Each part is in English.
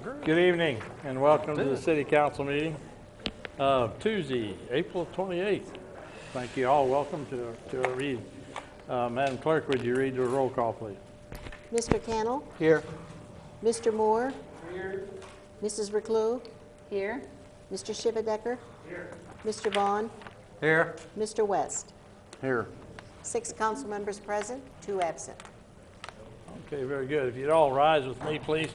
Good evening and welcome to the City Council meeting of Tuesday, April 28th. Thank you all. Welcome to our reading. Madam Clerk, would you read the roll call, please? Mr. Cannell? Here. Mr. Moore? Here. Mrs. Reclue? Here. Mr. Shivadecker? Here. Mr. Vaughn? Here. Mr. West? Here. 6 council members present, 2 absent. Okay, very good. If you'd all rise with me, please.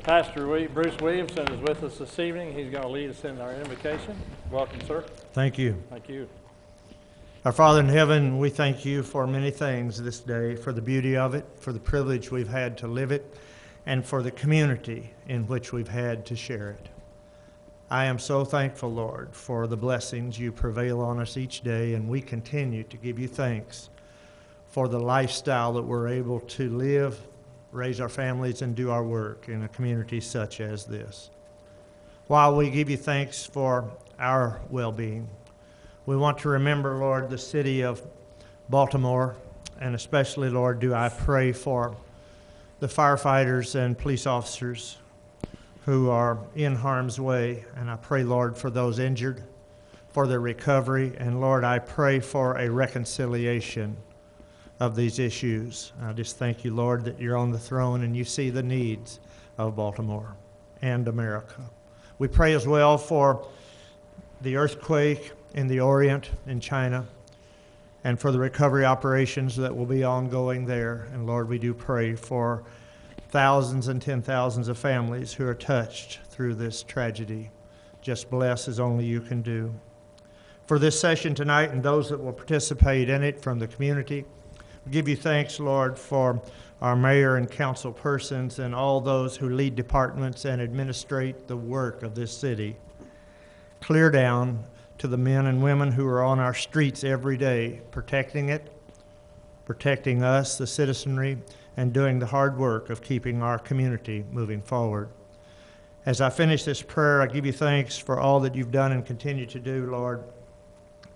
Pastor Bruce Williamson is with us this evening. He's going to lead us in our invocation. Welcome, sir. Thank you. Thank you. Our Father in heaven, we thank you for many things this day, for the beauty of it, for the privilege we've had to live it, and for the community in which we've had to share it. I am so thankful, Lord, for the blessings you prevail on us each day, and we continue to give you thanks for the lifestyle that we're able to live, raise our families, and do our work in a community such as this. While we give you thanks for our well-being, we want to remember, Lord, the city of Baltimore, and especially, Lord, do I pray for the firefighters and police officers who are in harm's way, and I pray, Lord, for those injured, for their recovery, and Lord, I pray for a reconciliation of these issues. I just thank you, Lord, that you're on the throne and you see the needs of Baltimore and America. We pray as well for the earthquake in the Orient in China and for the recovery operations that will be ongoing there. And Lord, we do pray for thousands and 10,000s of families who are touched through this tragedy. Just bless as only you can do. For this session tonight and those that will participate in it from the community, we give you thanks, Lord, for our mayor and council persons and all those who lead departments and administrate the work of this city. Clear down to the men and women who are on our streets every day, protecting it, protecting us, the citizenry, and doing the hard work of keeping our community moving forward. As I finish this prayer, I give you thanks for all that you've done and continue to do, Lord,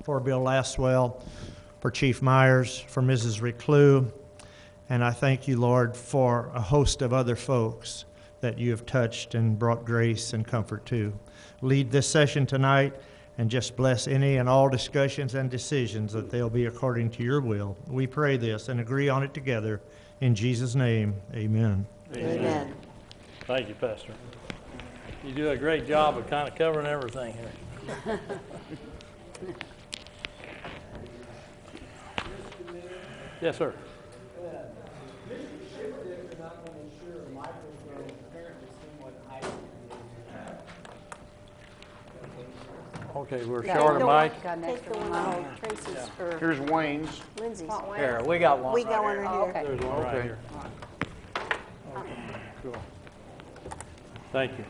for Bill Lastwell, for Chief Myers, for Mrs. Reclue, and I thank you, Lord, for a host of other folks that you have touched and brought grace and comfort to. Lead this session tonight and just bless any and all discussions and decisions that they'll be according to your will. We pray this and agree on it together. In Jesus' name, amen. Amen. Thank you, Pastor. You do a great job of kind of covering everything here. Yes, sir. Okay, we're short of mic. Take the one on Tracy's or Here's Wayne's. Lindsay's. Here, we got one. We got one Oh, right okay. here. There's one right Okay. here. Okay, cool. Thank you.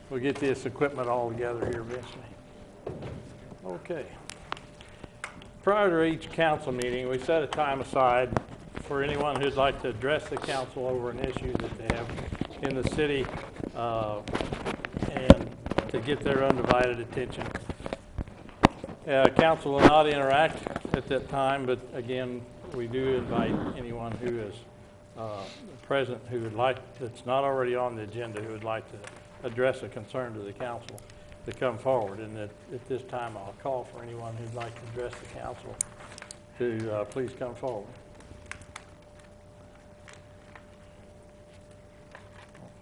We'll get this equipment all together here eventually. Okay. Prior to each council meeting, we set a time aside for anyone who'd like to address the council over an issue that they have in the city and to get their undivided attention. Council will not interact at that time, but again, we do invite anyone who is present who would like, that's not already on the agenda, who would like to address a concern to the council to come forward. And at this time, I'll call for anyone who'd like to address the council to please come forward.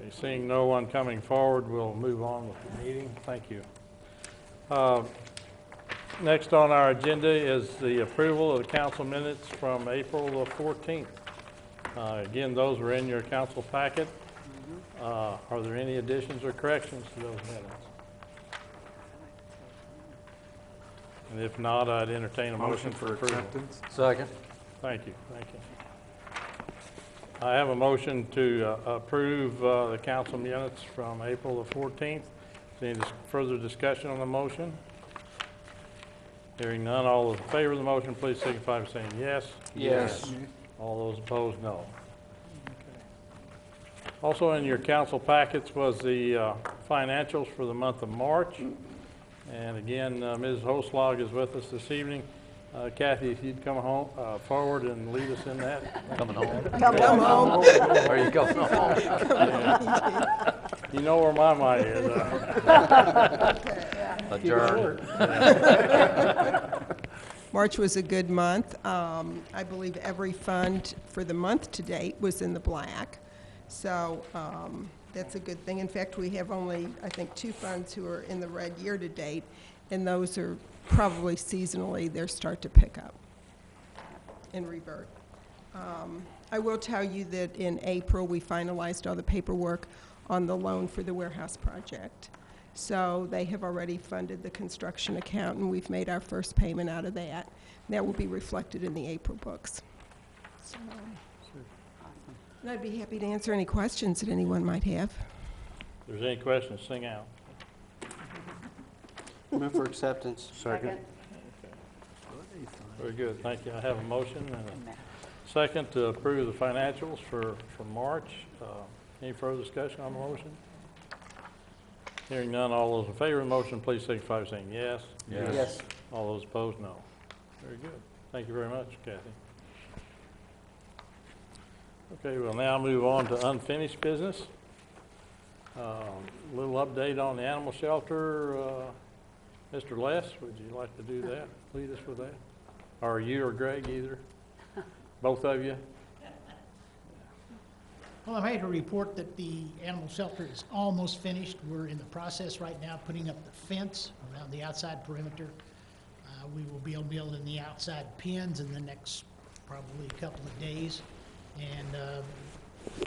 Okay, seeing no one coming forward, we'll move on with the meeting. Thank you. Next on our agenda is the approval of the council minutes from April the 14th. Again, those are in your council packet. Are there any additions or corrections to those minutes? And if not, I'd entertain a motion for approval. Second. Thank you. Thank you. I have a motion to approve the council minutes from April the 14th. Any further discussion on the motion? Hearing none, all those in favor of the motion, please signify by saying yes. Yes. All those opposed, no. Okay. Also in your council packets was the financials for the month of March. And again, Ms. Hoslag is with us this evening. Kathy, if you'd come home forward and lead us in that. Coming home. Come home. There you go. You know where my money is. Adjourn. March was a good month. I believe every fund for the month to date was in the black. So that's a good thing. In fact, we have only, I think, 2 funds who are in the red year to date, and those are probably seasonally, they start to pick up and revert. I will tell you that in April, we finalized all the paperwork on the loan for the warehouse project. So they have already funded the construction account, and we've made our first payment out of that. That will be reflected in the April books. So, and I'd be happy to answer any questions that anyone might have. If there's any questions, sing out. Move for acceptance. Second. Very good, thank you. I have a motion and a second to approve the financials for March. Any further discussion on the motion? Hearing none, all those in favor of the motion, please signify by saying yes. Yes. All those opposed, no. Very good. Thank you very much, Kathy. Okay, we'll now move on to unfinished business. Little update on the animal shelter. Mr. Les, would you like to do that? Lead us with that? Or you or Greg, either? Both of you? Well, I'm happy to report that the animal shelter is almost finished. We're in the process right now putting up the fence around the outside perimeter. We will be building the outside pens in the next probably couple of days. And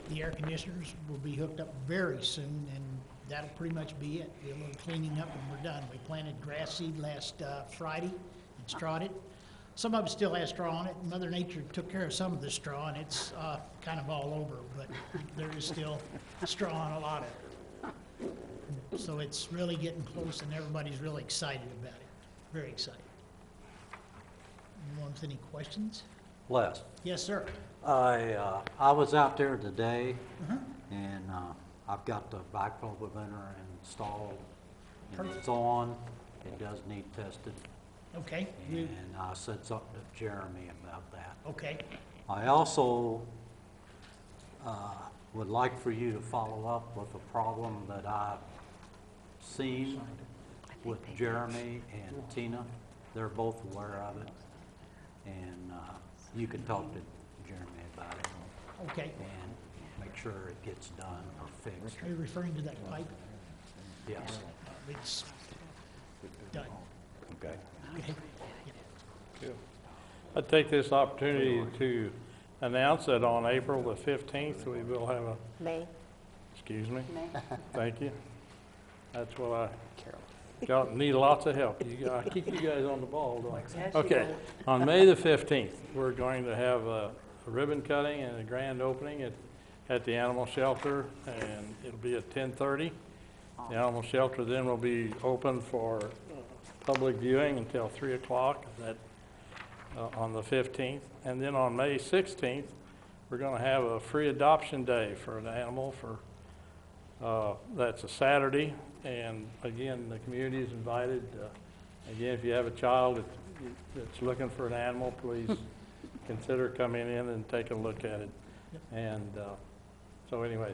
the air conditioners will be hooked up very soon, and that'll pretty much be it. Be a little cleaning up and we're done. We planted grass seed last Friday and strawed it. Some of it still has straw on it. Mother Nature took care of some of the straw, and it's kind of all over, but there is still straw on a lot of it. So it's really getting close, and everybody's really excited about it. Very excited. Anyone with any questions? Les, Yes, sir. I was out there today, and I've got the backflow preventer installed, and it's on. It does need tested, Okay. and I said something to Jeremy about that. Okay. I also would like for you to follow up with a problem that I've seen with Jeremy and Tina. They're both aware of it, and you can talk to Jeremy about it Okay. and make sure it gets done or fixed. Are you referring to that pipe? Yes. It's done. Okay. Okay. I'd take this opportunity to announce that on April the 15th, we will have a, May. excuse me? Thank you. That's what I got, need lots of help. I keep you guys on the ball, don't I? Okay, on May the 15th, we're going to have a ribbon cutting and a grand opening at the animal shelter, and it'll be at 10:30. The animal shelter then will be open for public viewing until 3 o'clock on the 15th. And then on May 16th, we're going to have a free adoption day for an animal that's a Saturday. And again, the community is invited. Again, if you have a child that's looking for an animal, please consider coming in and take a look at it. And so anyway,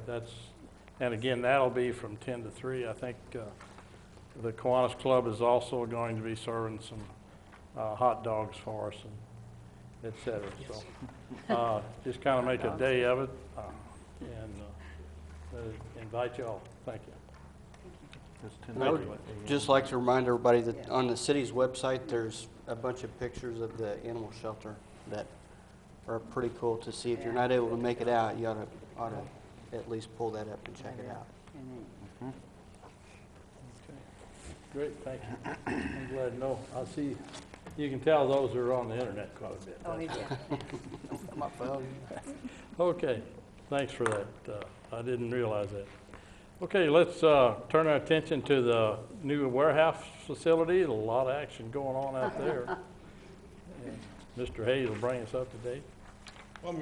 and again, that'll be from 10 to 3. I think the Kiwanis Club is also going to be serving some hot dogs for us, and et cetera. So just kind of make a day of it and invite you all. Thank you. And I would just like to remind everybody that on the city's website, there's a bunch of pictures of the animal shelter that are pretty cool to see. If you're not able to make it out, you ought to at least pull that up and check it out. Great, thank you. I'm glad to know. I see, you can tell those are on the internet quite a bit. Oh, yeah. My phone. Okay, thanks for that. I didn't realize that. Okay, let's turn our attention to the new warehouse facility. A lot of action going on out there. And Mr. Hayes will bring us up to date. Well,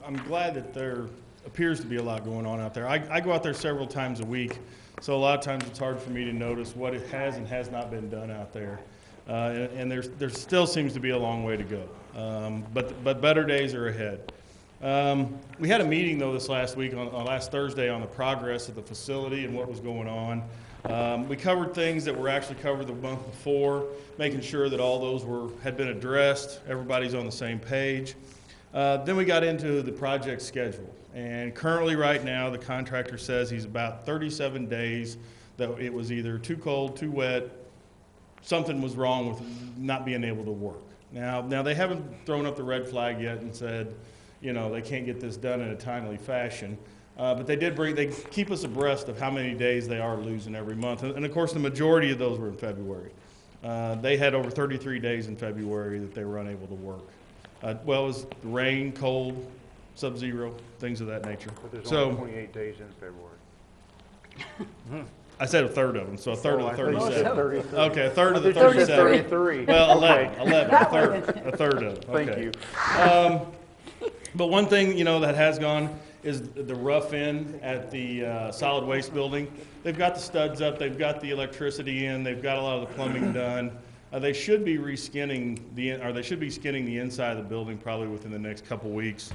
I'm glad that there appears to be a lot going on out there. I go out there several times a week, so a lot of times it's hard for me to notice what it has and has not been done out there. And there still seems to be a long way to go, but better days are ahead. We had a meeting though this last week, on last Thursday, on the progress of the facility and what was going on. We covered things that were actually covered the month before, making sure that all those had been addressed, everybody's on the same page. Then we got into the project schedule, and currently right now the contractor says he's about 37 days that it was either too cold, too wet, something was wrong with not being able to work. Now they haven't thrown up the red flag yet and said, you know, they can't get this done in a timely fashion. But they keep us abreast of how many days they are losing every month. And of course, the majority of those were in February. They had over 33 days in February that they were unable to work. Well, it was rain, cold, sub-zero, things of that nature. But there's So, only 28 days in February. I said a third of them, so a third of the 37. 33. Okay, a third of the I thought you said 37. 33. Well, Okay. 11, a third of them. Thank Okay. you. But one thing, you know, that has gone is the rough end at the solid waste building. They've got the studs up, they've got the electricity in, they've got a lot of the plumbing done. They should be skinning the inside of the building probably within the next couple weeks.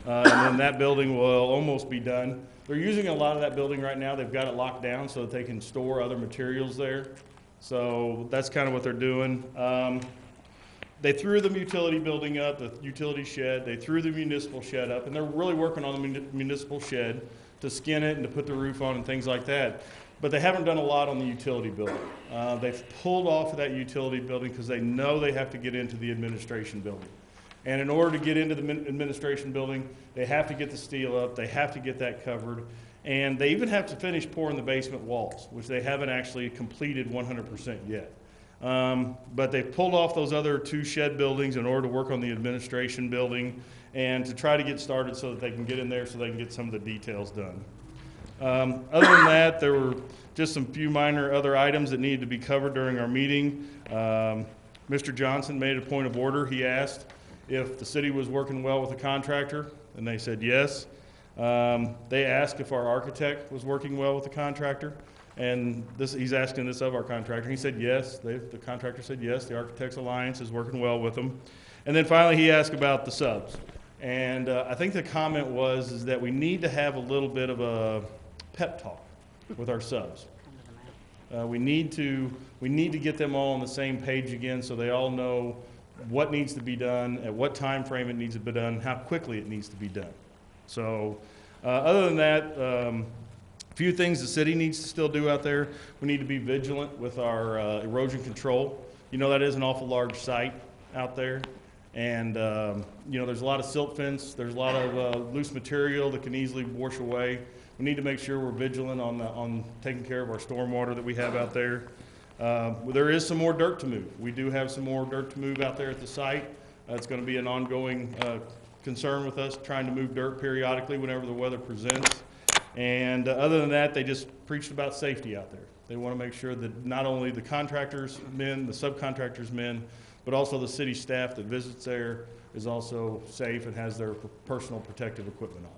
And then that building will almost be done. They're using a lot of that building right now. They've got it locked down so that they can store other materials there. So that's kind of what they're doing. They threw the utility building up, the utility shed. They threw the municipal shed up, and they're really working on the municipal shed to skin it and to put the roof on and things like that. But they haven't done a lot on the utility building. They've pulled off of that utility building because they know they have to get into the administration building. And in order to get into the administration building, they have to get the steel up, they have to get that covered, and they even have to finish pouring the basement walls, which they haven't actually completed 100% yet. But they've pulled off those other two shed buildings in order to work on the administration building and to try to get started so that they can get in there so they can get some of the details done. Other than that, there were just some few minor other items that needed to be covered during our meeting. Mr. Johnson made a point of order. He asked if the city was working well with the contractor, and they said yes. They asked if our architect was working well with the contractor, and he's asking this of our contractor. He said yes. The contractor said yes. The Architects Alliance is working well with them. And then finally, he asked about the subs. And I think the comment is that we need to have a little bit of a pep talk with our subs. We need to get them all on the same page again so they all know what needs to be done, at what time frame it needs to be done, and how quickly it needs to be done. So other than that, a few things the city needs to still do out there. We need to be vigilant with our erosion control. You know, that is an awful large site out there. And, you know, there's a lot of silt fence. There's a lot of loose material that can easily wash away. We need to make sure we're vigilant on taking care of our stormwater that we have out there. There is some more dirt to move. We do have some more dirt to move out there at the site. It's going to be an ongoing concern with us, trying to move dirt periodically whenever the weather presents. And other than that, they just preached about safety out there. They want to make sure that not only the contractors' men, the subcontractors' men, but also the city staff that visits there is also safe and has their personal protective equipment on.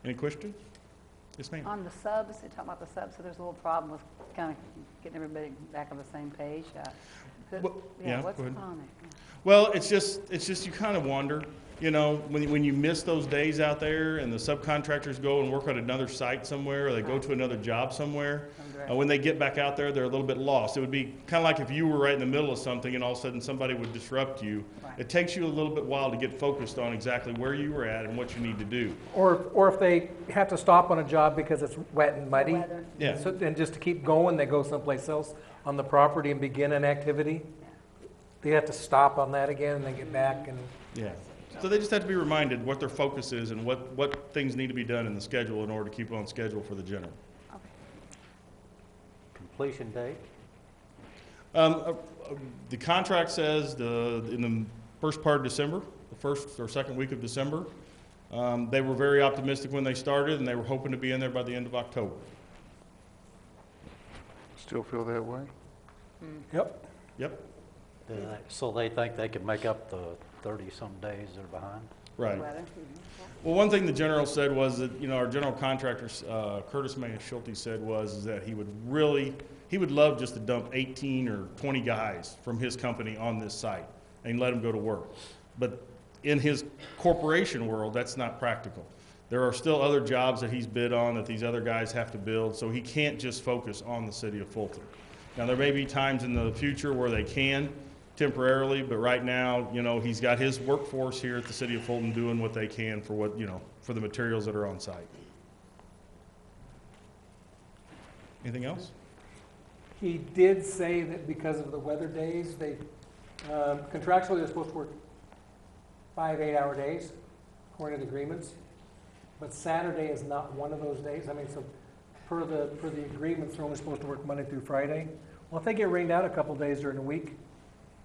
Any questions? Yes, ma'am. On the subs, they talk about the subs, so there's a little problem with kind of getting everybody back on the same page. Well, yeah, what's go going ahead. on there? Yeah. Well, it's just you kind of wonder, you know, when you miss those days out there and the subcontractors go and work on another site somewhere or they go to another job somewhere, when they get back out there, they're a little bit lost. It would be kind of like if you were right in the middle of something and all of a sudden somebody would disrupt you. Right. It takes you a little bit while to get focused on exactly where you were at and what you need to do. Or if they have to stop on a job because it's wet and muddy, Weather. Yeah. so, and just to keep going, they go someplace else on the property and begin an activity. They have to stop on that again and then get back and, Yeah. So they just have to be reminded what their focus is and what things need to be done in the schedule in order to keep on schedule for the general. Completion date? The contract says in the first part of December, the first or second week of December. They were very optimistic when they started, and they were hoping to be in there by the end of October. Still feel that way? yep. Yep, So they think they can make up the 30-some days they're behind? right. Weather. Well, one thing the general said was that, you know, our general contractor, Curtis May Schulte said is that he would love just to dump 18 or 20 guys from his company on this site and let them go to work. But in his corporation world, that's not practical. There are still other jobs that he's bid on that these other guys have to build, so he can't just focus on the city of Fulton. Now, there may be times in the future where they can temporarily, but right now, you know, he's got his workforce here at the city of Fulton doing what they can for what, you know, for the materials that are on site. Anything else? He did say that because of the weather days, they, contractually, they're supposed to work 5 8-hour days, according to the agreements. But Saturday is not one of those days. I mean, so per the agreements, they're only supposed to work Monday through Friday. Well, if they get rained out a couple days during the week,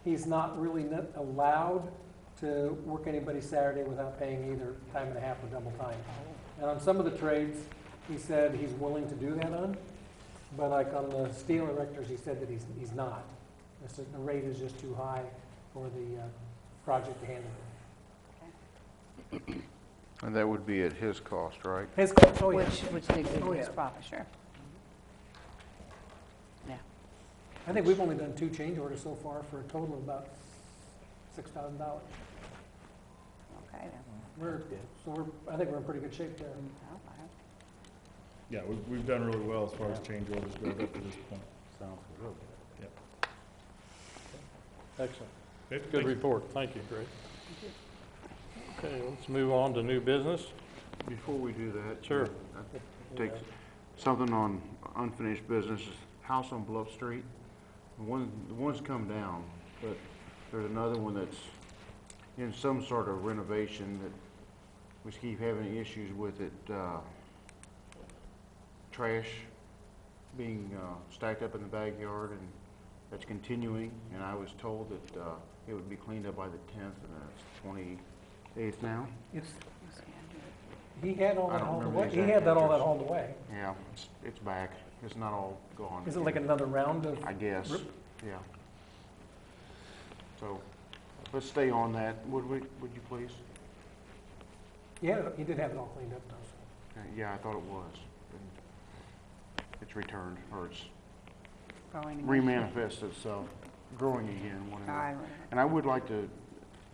he's not really allowed to work anybody Saturday without paying either time and a half or double time. And on some of the trades, he said he's willing to do that on, but like on the steel erectors, he said that he's not. The rate is just too high for the project to handle. And that would be at his cost, right? His cost, oh yeah. Which they Oh, his yeah. profit, sure. Yeah. I think we've only done 2 change orders so far for a total of about $6,000. Okay, then. I think we're in pretty good shape there. Yeah, we've done really well as far as change orders go up to this point. Sounds real good. Yep. Excellent. Okay, Good thank you. report. Thank you, Greg. Okay, let's move on to new business. Before we do that. Sure. Take something on unfinished business, house on Bluff Street. The one's come down, but there's another one that's in some sort of renovation that we keep having issues with it. Trash being stacked up in the backyard, and that's continuing. And I was told that it would be cleaned up by the 10th, and it's 28th now. He had all I that don't hauled remember away. the He exact had that all that address. hauled away. Yeah, it's back. It's not all gone. Is it like another round of? I guess, Rip. yeah. So, let's stay on that, would you please? Yeah, he did have it all cleaned up though. Yeah, I thought it was. It's returned, or it's Growing again. remanifested itself, growing again, whatever. All right. And I would like to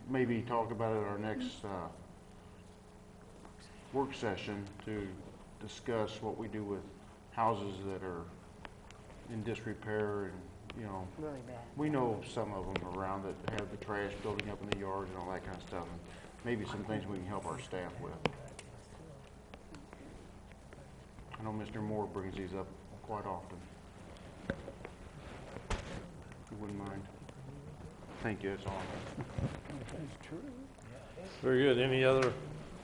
maybe talk about it at our next work session to discuss what we do with houses that are in disrepair, and, you know, Really bad. we know some of them around that have the trash building up in the yards and all that kind of stuff, and maybe some things we can help our staff with. I know Mr. Moore brings these up quite often. If you wouldn't mind. Thank you, that's all. Very good. Any other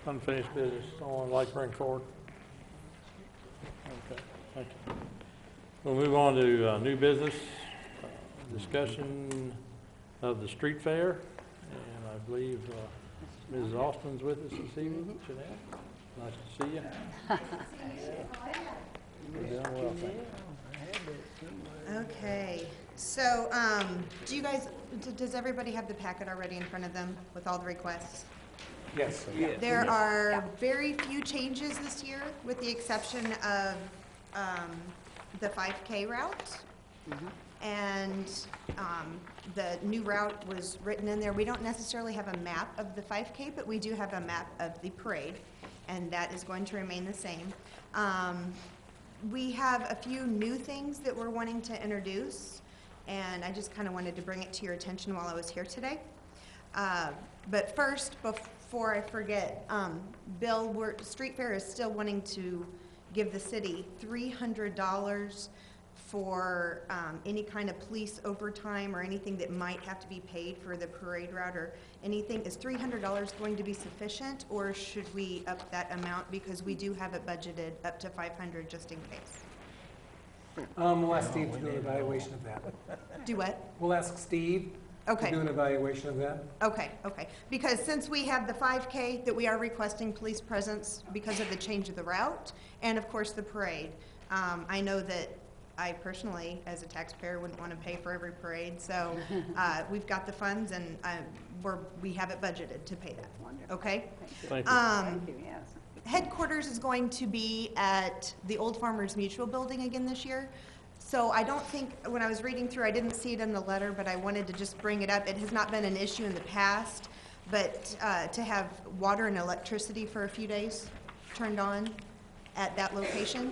unfinished business someone would like to bring forward? Okay, thank you. We'll move on to new business, discussion of the street fair. And I believe Mrs. Austin's with us this evening. Jeanette, nice to see you. You're doing well, thank you. Okay, so, does everybody have the packet already in front of them with all the requests? Yes. There are very few changes this year, with the exception of, the 5K route. And, the new route was written in there. We don't necessarily have a map of the 5K, but we do have a map of the parade, and that is going to remain the same. We have a few new things that we're wanting to introduce, and I just kind of wanted to bring it to your attention while I was here today. But first, before I forget, Bill, Street Fair is still wanting to give the city $300 for any kind of police overtime or anything that might have to be paid for the parade route or anything. Is $300 going to be sufficient, or should we up that amount, because we do have it budgeted up to $500 just in case? We'll ask Steve to do an evaluation of that. Do what? We'll ask Steve Okay. to do an evaluation of that. Okay, okay. Because since we have the 5K that we are requesting police presence because of the change of the route, and of course the parade, I know that I personally, as a taxpayer, wouldn't want to pay for every parade, so we've got the funds, and we have it budgeted to pay that. Okay? Thank you. Thank you, yes. Headquarters is going to be at the Old Farmers Mutual Building again this year. So I don't think, when I was reading through, I didn't see it in the letter, but I wanted to just bring it up. It has not been an issue in the past, but to have water and electricity for a few days turned on at that location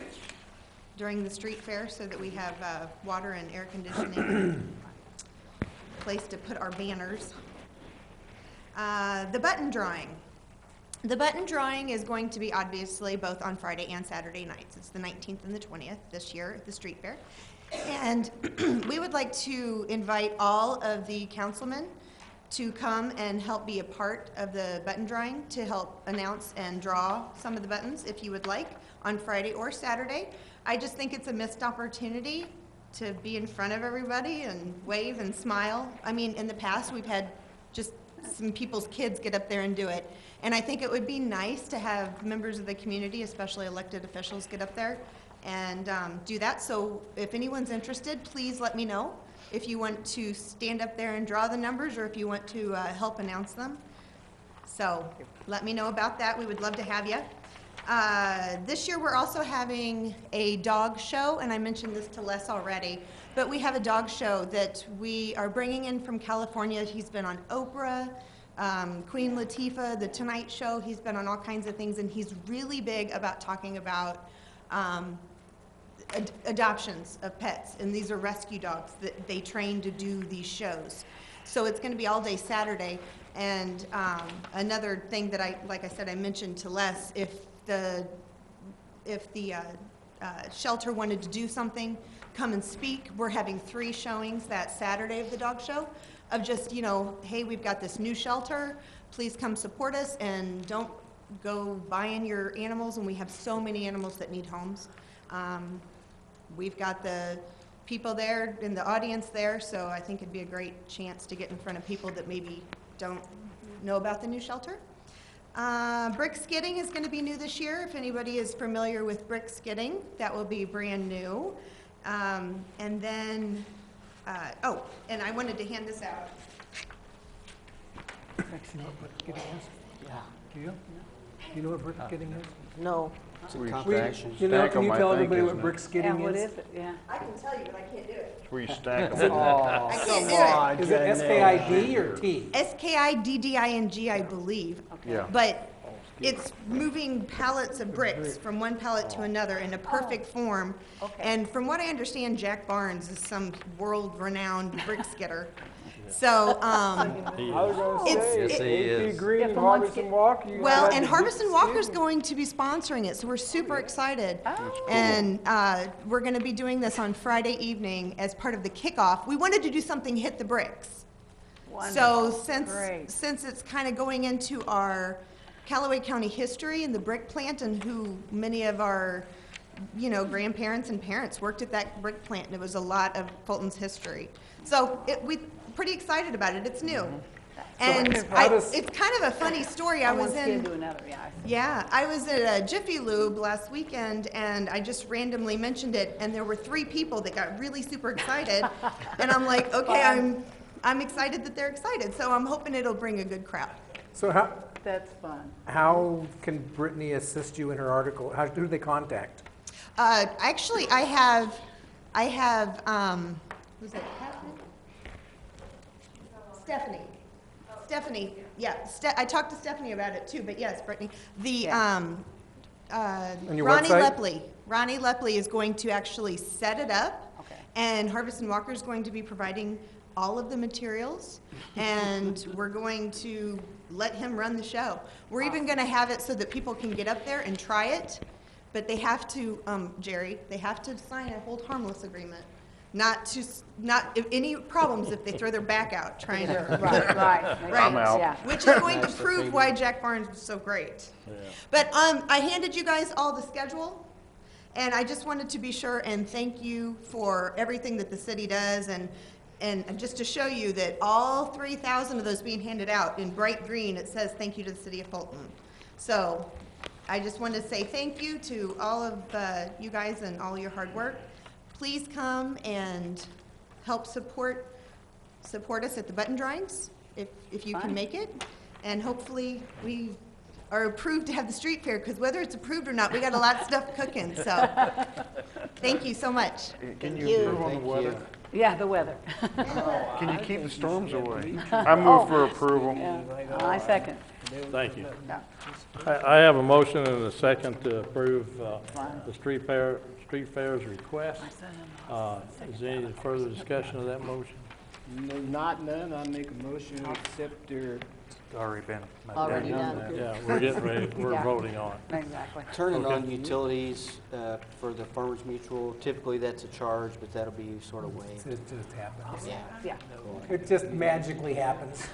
during the street fair so that we have water and air conditioning, place to put our banners. The button drawing. The button drawing is going to be obviously both on Friday and Saturday nights. It's the 19th and the 20th this year at the street fair. And we would like to invite all of the councilmen to come and help be a part of the button drawing, to help announce and draw some of the buttons if you would like on Friday or Saturday. I just think it's a missed opportunity to be in front of everybody and wave and smile. I mean, in the past, we've had just some people's kids get up there and do it. And I think it would be nice to have members of the community, especially elected officials, get up there and do that. So if anyone's interested, please let me know if you want to stand up there and draw the numbers or if you want to help announce them. So let me know about that. We would love to have you. This year we're also having a dog show, and I mentioned this to Les already, but we have a dog show that we are bringing in from California. He's been on Oprah, Queen Latifah, The Tonight Show. He's been on all kinds of things, and he's really big about talking about adoptions of pets, and these are rescue dogs that they train to do these shows. So it's going to be all day Saturday, and another thing that like I said, I mentioned to Les, if the shelter wanted to do something, come and speak. We're having 3 showings that Saturday of the dog show of just, you know, hey, we've got this new shelter, please come support us and don't go buying your animals, and we have so many animals that need homes. We've got the people there in the audience there, so I think it'd be a great chance to get in front of people that maybe don't know about the new shelter. Brick skidding is going to be new this year. If anybody is familiar with brick skidding, that will be brand new. And then, oh, and I wanted to hand this out. Actually, know what brick skidding is? Yeah. Do you? Do you know what brick skidding is? No. It's a contraction. You know, Stack can 'em, you I tell think, everybody what isn't it? brick Yeah, skidding what is? is it? Yeah. I can tell you, but I can't do it. It's where you stack Is them. it, I can't do it. is it S-K-I-D or T? SKIDDING, I believe. Yeah. But it's moving pallets of bricks from one pallet to another in a perfect form. Okay. And from what I understand, Jack Barnes is some world-renowned brick skidder. So, Yes, he is. Green, from one skid- well, and Harvest and Walker's going to be sponsoring it, so we're super excited. And we're going to be doing this on Friday evening as part of the kickoff. We wanted to do something hit the bricks. So Great. since it's kind of going into our Callaway County history and the brick plant, and who many of our, you know, grandparents and parents worked at that brick plant, and it was a lot of Fulton's history. So we're pretty excited about it. It's new. And it's kind of a funny story. I was One skid in, to another, yeah. I see. yeah, I was at a Jiffy Lube last weekend, and I just randomly mentioned it, and there were 3 people that got really super excited. And I'm like, okay, I'm excited that they're excited, so I'm hoping it'll bring a good crowd. So how, That's fun. how can Brittany assist you in her article? Who do they contact? Actually, I have, who's that, Catherine? Stephanie, yeah, I talked to Stephanie about it too, but yes, Brittany. The, On your Ronnie website? Ronnie Lepley is going to actually set it up. Okay. And Harvest and Walker is going to be providing all of the materials, and we're going to let him run the show. We're even going to have it so that people can get up there and try it, but they have to, Jerry, they have to sign a hold harmless agreement. Not if any problems if they throw their back out trying to. Right. I'm out. Yeah. Which is going to prove why Jack Barnes was so great. But I handed you guys all the schedule, and I just wanted to be sure and thank you for everything that the city does, and just to show you that all 3,000 of those being handed out in bright green, it says thank you to the city of Fulton. So I just wanted to say thank you to all of you guys and all your hard work. Please come and help support us at the button drawings if you can Fine. make it. And hopefully we are approved to have the street fair, because whether it's approved or not, we got a lot of stuff cooking, so. Thank you so much. Can you. you improve on the Thank weather? you. Yeah, the weather. Can you keep the storms away? I move for approval. Yeah, I second. Thank you. Yeah. I have a motion and a second to approve the street fair's request. Is there any further discussion of that motion? No, not none. I make a motion to accept their. Already been. Already done. Yeah, we're getting ready, we're Yeah. voting on it. Exactly. Turning Okay. on utilities for the Farmers Mutual, typically that's a charge, but that'll be sort of waived. It just happens. Yeah. Yeah. It just magically happens.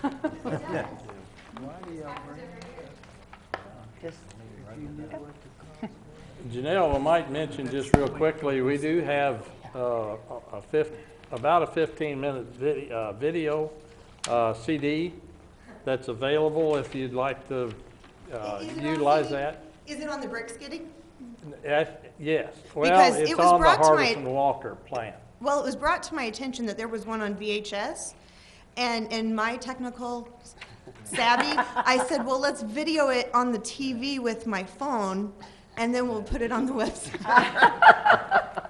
Just, Janelle, I might mention just real quickly, we do have about a 15-minute video CD that's available if you'd like to Is it on utilize CD? that. Is it on the brick skidding? Yes, well, Because it it's was on the brought to my- Hardison Walker plant. Well, it was brought to my attention that there was one on VHS, and in my technical savvy, I said, well, let's video it on the TV with my phone, and then we'll put it on the website.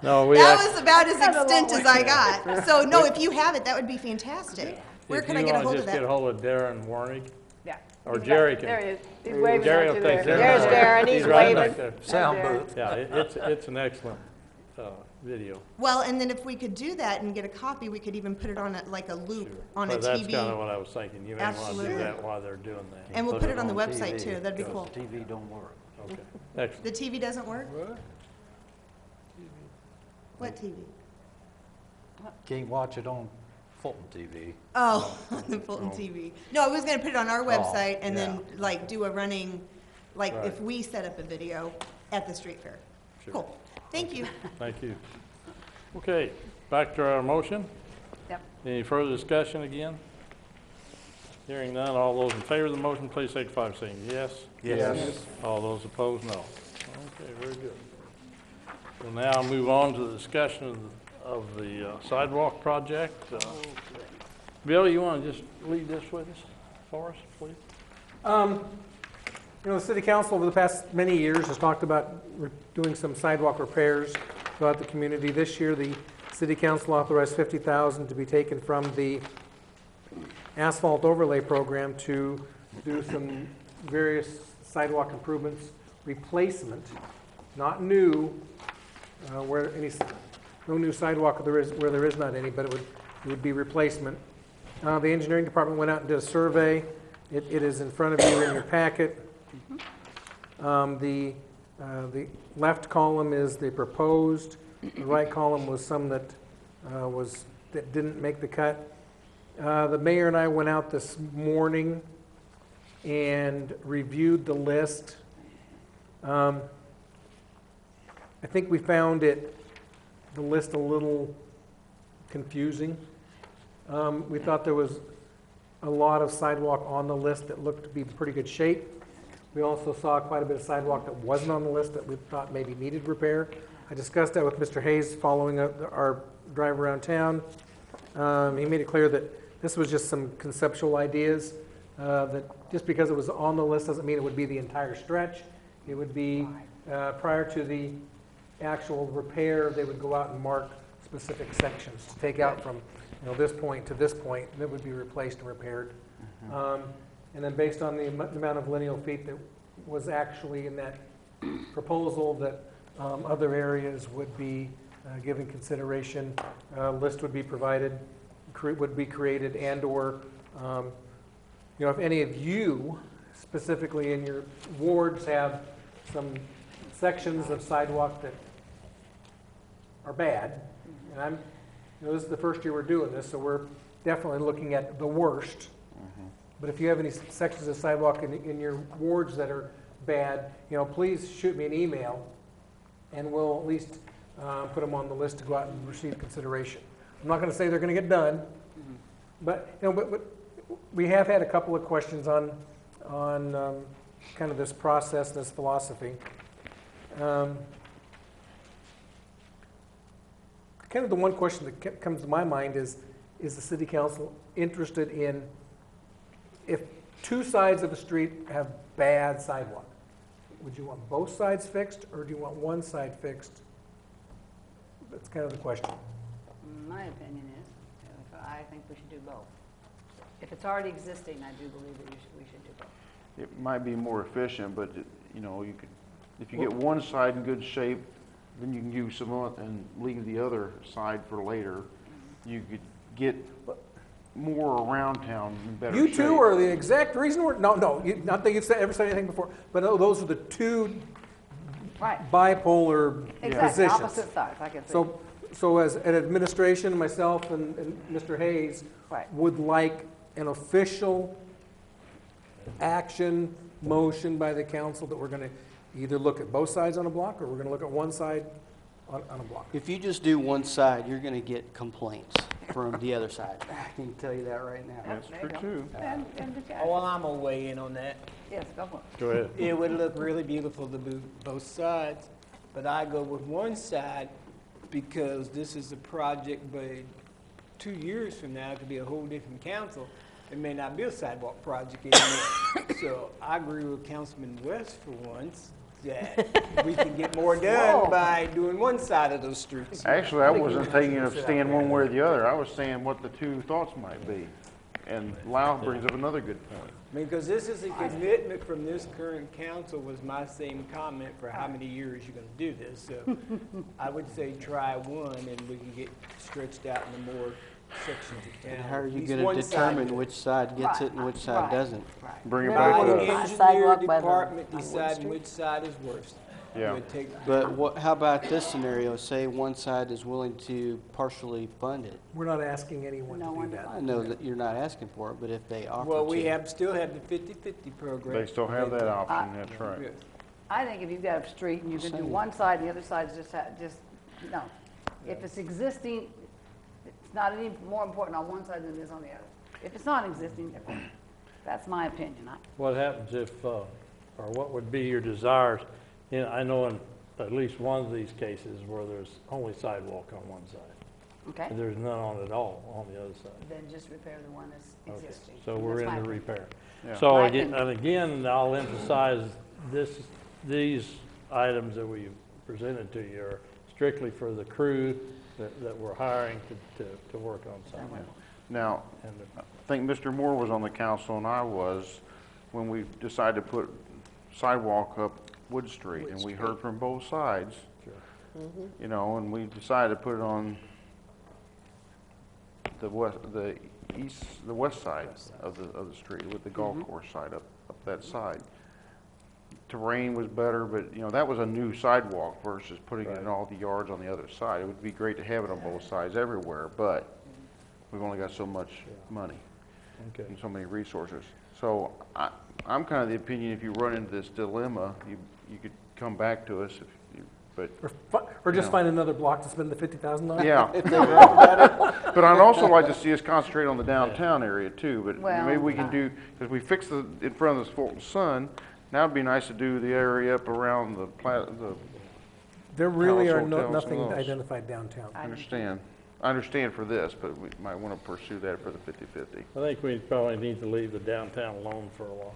No, we That act- was about as That's a long extent as way. I got. So, no, if you have it, that would be fantastic. Where can I get a hold of If you want to just get a that? hold of Darren Warnig, yeah. or He's Jerry got- can. There he is. He's waving Gary at will you take there. care of There's Darren, he's right waving. back there. Sound There. booth. Yeah, it's an excellent video. Well, and then if we could do that and get a copy, we could even put it on like a loop on a But that's TV. kind of what I was thinking. You may want to do Absolutely. that while they're doing that. And we'll put it on the TV, website too. That'd be because cool. TV don't work. Okay, excellent. The TV doesn't work? What TV? Can't watch it on Fulton TV. Oh, on the Fulton TV. No, I was gonna put it on our website and then yeah. like do a running, like Right. if we set up a video at the street fair. Sure. Cool. Thank you. Thank you. Okay, back to our motion. Yep. Any further discussion again? Hearing none, all those in favor of the motion, please signify by saying yes. Yes. All those opposed, no. Okay, very good. We'll now move on to the discussion of the sidewalk project. Bill, you want to just lead this with us, for us, please? The city council over the past many years has talked about doing some sidewalk repairs throughout the community. This year, the city council authorized $50,000 to be taken from the asphalt overlay program to do some various sidewalk improvements, replacement, not new, no new sidewalk where there is not any, but it would be replacement. The engineering department went out and did a survey. It is in front of you in your packet. The left column is the proposed. The right column was some that didn't make the cut. The mayor and I went out this morning and reviewed the list. I think we found the list a little confusing. We thought there was a lot of sidewalk on the list that looked to be in pretty good shape. We also saw quite a bit of sidewalk that wasn't on the list that we thought maybe needed repair. I discussed that with Mr. Hayes following our drive around town. He made it clear that this was just some conceptual ideas, that just because it was on the list doesn't mean it would be the entire stretch. It would be, prior to the actual repair, they would go out and mark specific sections to take out from this point to this point that would be replaced and repaired. And then based on the amount of lineal feet that was actually in that proposal, that other areas would be given consideration. List would be provided, would be created, and/or if any of you specifically in your wards have some sections of sidewalk that are bad, and this is the first year we're doing this, so we're definitely looking at the worst. But if you have any sections of sidewalk in your wards that are bad, please shoot me an email, and we'll at least put them on the list to go out and receive consideration. I'm not going to say they're going to get done, but but we have had a couple of questions on kind of this process, this philosophy. Kind of the one question that comes to my mind is the city council interested in, if two sides of a street have bad sidewalk, would you want both sides fixed or do you want one side fixed? That's kind of the question. my opinion is, I think we should do both. If it's already existing, I do believe that we should do both. It might be more efficient, but, you know, you could, if you get one side in good shape, then you can use some of it and leave the other side for later. You could get more around town in better shape. You two are the exact reason we're, no, not that you've ever said anything before, but those are the two Right. bipolar Exactly, positions. opposite sides, I can see. So as an administration, myself and Mr. Hayes Right. would like an official action motion by the council that we're going to either look at both sides on a block or we're going to look at one side on a block. If you just do one side, you're gonna get complaints from the other side. I can tell you that right now. That's There you true go. too. And the judge. Oh, well, I'm gonna weigh in on that. Yes, go for it. Go ahead. It would look really beautiful to do both sides, but I go with one side because this is a project, but 2 years from now, it could be a whole different council. It may not be a sidewalk project anymore. So I agree with Councilman West for once, that we can get more done by doing one side of those streets. Actually, I wasn't taking a stand one way or the other. I was saying what the two thoughts might be. And Lau brings up another good point. I mean, because this is a commitment from this current council, was my same comment for how many years you're gonna do this. So I would say try one and we can get stretched out into more sections of town. And how are At you least gonna one side. determine which side gets it and which side doesn't? Right. Bring it Remember back when to we us. got Engineer sidewalk by the- department on Wood deciding Street? which side is worse. Yeah. Would take- But what, how about this scenario? Say one side is willing to partially fund it. We're not asking anyone No to one do to that. I know that you're not asking for it, but if they offer to. Well, we still have the 50-50 program. They still have that option, that's right. Yes. I think if you've got a street and you can do one side and the other side is just, no. If it's existing, it's not any more important on one side than it is on the other. If it's not existing, that's my opinion. What happens if, or what would be your desires? You know, I know in at least one of these cases where there's only sidewalk on one side. Okay? And there's none on it all on the other side. Then just repair the one that's Okay, existing. so we're That's in my the opinion. repair. Yeah. So My again, opinion. and again, I'll emphasize these items that we presented to you are strictly for the crew that we're hiring to work on something. Now, And I think Mr. Moore was on the council and I was when we decided to put sidewalk up Wood Street. And we heard from both sides, you know, and we decided to put it on the west side of the street with the golf course side up that side. Terrain was better, but, you know, that was a new sidewalk versus putting it in all the yards on the other side. It would be great to have it on both sides everywhere, but we've only got so much money Okay. and so many resources. So I'm kind of the opinion, if you run into this dilemma, you could come back to us, but, Or just No. find another block to spend the $50,000 on? yeah. But I'd also like to see us concentrate on the downtown area too, but Well, maybe we can do, because we fixed in front of this Fulton Sun, now it'd be nice to do the area up around the There really Palace are hotels and nothing those. identified downtown. I understand for this, but we might want to pursue that for the 50/50. I think we probably need to leave the downtown alone for a while,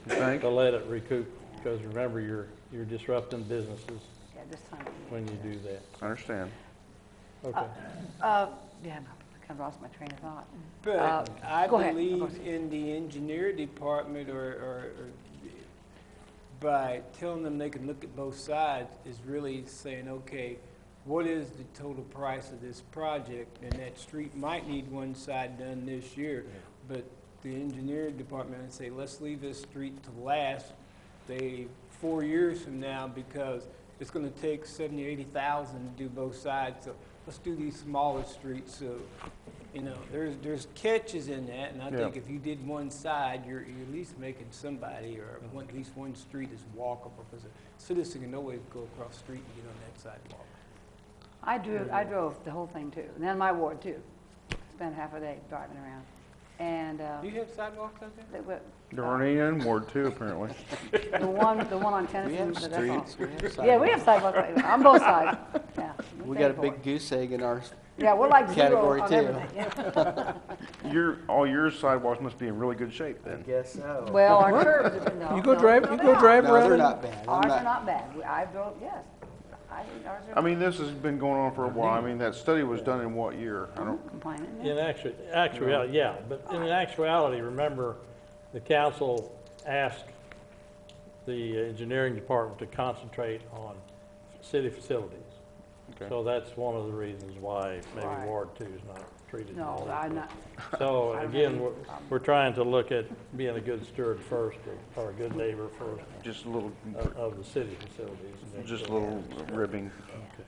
You think? to let it recoup, because remember, you're disrupting businesses Yeah, this time. when you do that. I understand. Okay. Yeah, I kind of lost my train of thought. But I go ahead. believe in the engineer department or by telling them they can look at both sides is really saying, okay, what is the total price of this project? And that street might need one side done this year, but the engineering department would say, let's leave this street to last, 4 years from now, because it's gonna take 70, 80,000 to do both sides. So let's do these smaller streets. So, you know, there's catches in that, and I think if you did one side, you're at least making somebody, or at least one street is walkable, because a citizen can always go across the street and get on that sidewalk. I drove the whole thing too, and then my ward too. Spent half a day driving around. And Do you have sidewalks out there? There aren't any in Ward 2, apparently. the one on We Tennessee, have but that's all. streets, we have Yeah, we have sidewalks on both sides, yeah. We got a pay for big it. goose egg in our, Yeah, we're like zero category on too. everything. Yeah. All your sidewalks must be in really good shape I then. guess so. Well, our curbs, no. You go no, drive no, around No, they're and not bad. Ours are not bad. I drove, yes. ours are I mean, this has been going on for a while. I mean, that study was done in what year? I don't, complaining. In actuality, yeah, but in actuality, remember, the council asked the engineering department to concentrate on city facilities. okay. So that's one of the reasons why maybe Right. Ward 2 is not treated. No, as I'm not. So I don't have again, any we're, problem. we're trying to look at being a good steward first, or a good neighbor first Just a little, of the city facilities. and then just a go little down. ribbing.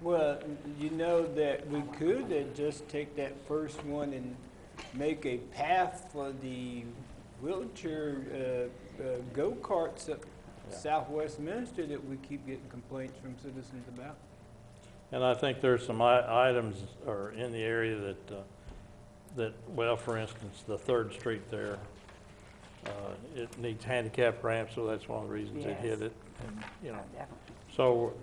Well, you know that we could just take that first one and make a path for the wheelchair go-karts up Southwest Minster that we keep getting complaints from citizens about. And I think there's some items are in the area that, well, for instance, the 3rd Street there, it needs handicap ramps, so that's one of the reasons it hit Yes. it. And, you know, Definitely. so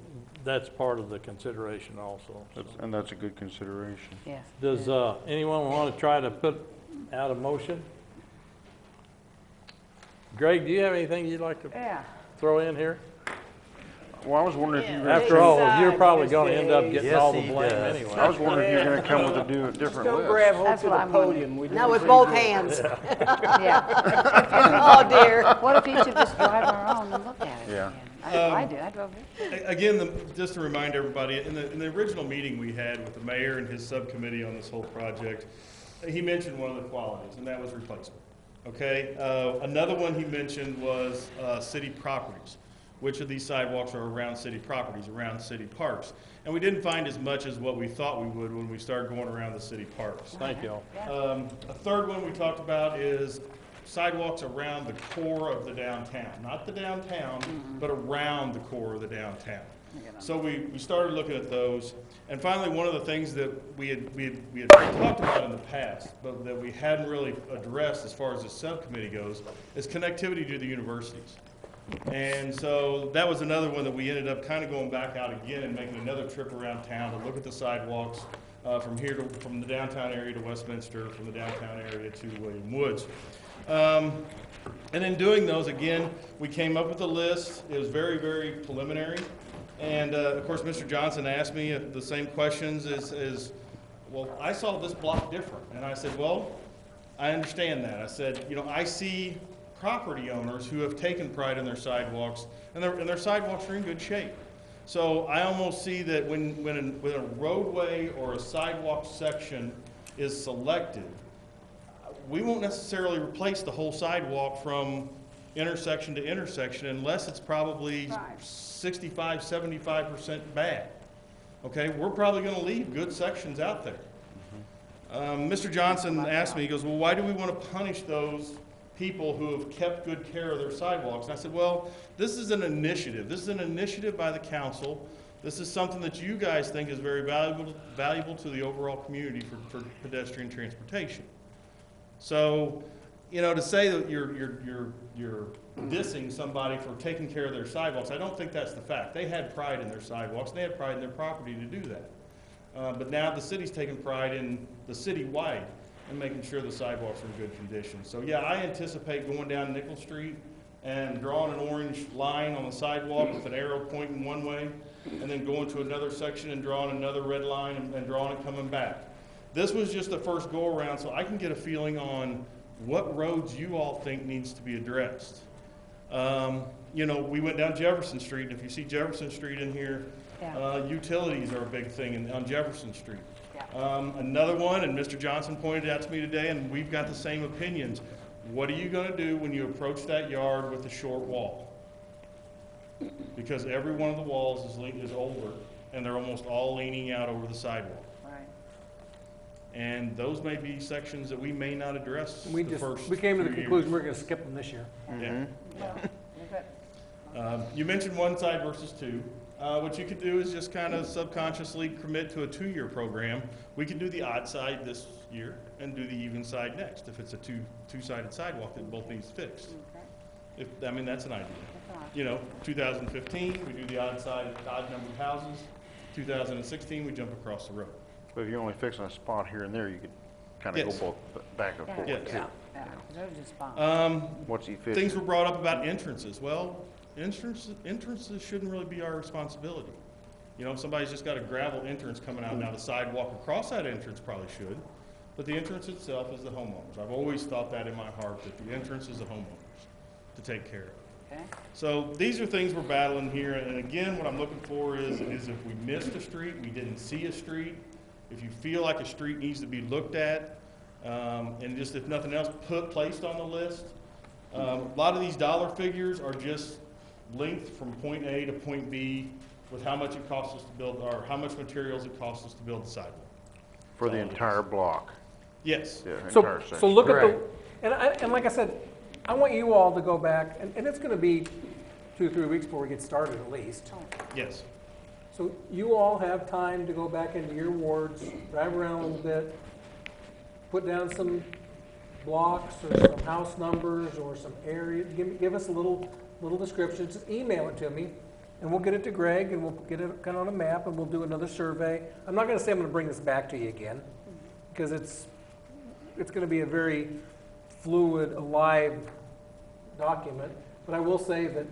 that's part of the consideration also. So. And that's a good consideration. Yes. Does anyone want to try to put out a motion? Greg, do you have anything you'd like to Yeah. throw in here? Well, I was wondering if you were, After all, you're Decide, probably Mr. going to end up Hayes. getting Yes, all the he blame does. anyway. I was wondering if you were gonna come with a Just different don't list. grab hold That's to what the I'm wondering. podium. We Now do with pretty both good. hands. Yeah. Oh, dear. What if each of us drive around and look at it? Yeah. again? I did, I drove it. Again, just to remind everybody, in the original meeting we had with the mayor and his subcommittee on this whole project, he mentioned one of the qualities, and that was replacement. Okay? Another one he mentioned was city properties. Which of these sidewalks are around city properties, around city parks? And we didn't find as much as what we thought we would when we started going around the city parks. Thank you. A third one we talked about is sidewalks around the core of the downtown. Not the downtown, but around the core of the downtown. So we started looking at those. And finally, one of the things that we had talked about in the past, but that we hadn't really addressed as far as the subcommittee goes, is connectivity to the universities. And so that was another one that we ended up kind of going back out again and making another trip around town to look at the sidewalks from the downtown area to Westminster, from the downtown area to William Woods. And in doing those, again, we came up with a list. It was very, very preliminary. And of course, Mr. Johnson asked me the same questions as, well, I saw this block different. And I said, well, I understand that. I said, you know, I see property owners who have taken pride in their sidewalks, and their sidewalks are in good shape. So I almost see that when a roadway or a sidewalk section is selected, we won't necessarily replace the whole sidewalk from intersection to intersection unless it's probably 65, 75% bad. Okay, we're probably going to leave good sections out there. Mr. Johnson asked me, he goes, well, why do we want to punish those people who have kept good care of their sidewalks? And I said, well, this is an initiative. This is an initiative by the council. This is something that you guys think is very valuable to the overall community for pedestrian transportation. So, you know, to say that you're dissing somebody for taking care of their sidewalks, I don't think that's the fact. They had pride in their sidewalks, and they had pride in their property to do that. But now the city's taking pride in the city-wide and making sure the sidewalks are in good condition. So yeah, I anticipate going down Nickel Street and drawing an orange line on the sidewalk with an arrow pointing one way, and then going to another section and drawing another red line and drawing it coming back. This was just the first go around, so I can get a feeling on what roads you all think needs to be addressed. You know, we went down Jefferson Street, and if you see Jefferson Street in here, utilities are a big thing on Jefferson Street. Another one, and Mr. Johnson pointed out to me today, and we've got the same opinions. What are you going to do when you approach that yard with a short wall? Because every one of the walls is older, and they're almost all leaning out over the sidewalk. Right. And those may be sections that we may not address We came to the conclusion we're going to skip them this year. Yeah. Well, You mentioned one side versus two. What you could do is just kind of subconsciously commit to a 2-year program. We could do the odd side this year and do the even side next if it's a two-sided sidewalk that both needs fixed. I mean, that's an idea. You know, 2015, we do the odd numbered houses. 2016, we jump across the road. But if you're only fixing a spot here and there, you could kind of Yes. go both back and forth. Yes. yeah, those are just fine. What's efficient? Things were brought up about entrances. Well, entrances shouldn't really be our responsibility. You know, somebody's just got a gravel entrance coming out. Now, the sidewalk across that entrance probably should, but the entrance itself is the homeowners. I've always thought that in my heart, that the entrance is the homeowners to take care of. Okay. So these are things we're battling here, and again, what I'm looking for is if we missed a street, we didn't see a street, if you feel like a street needs to be looked at, and just if nothing else, placed on the list. A lot of these dollar figures are just linked from point A to point B with how much it costs us to build, or how much materials it costs us to build the sidewalk. For the entire block? Yes. Yeah, So, entire section. so look at Correct. and like I said, I want you all to go back, and it's gonna be 2 or 3 weeks before we get started at least. Yes. So you all have time to go back into your wards, drive around a little bit, put down some blocks or some house numbers or some area, give us a little description, just email it to me, and we'll get it to Greg, and we'll get it kind of on a map, and we'll do another survey. I'm not gonna say I'm gonna bring this back to you again, because it's gonna be a very fluid, alive document, but I will say that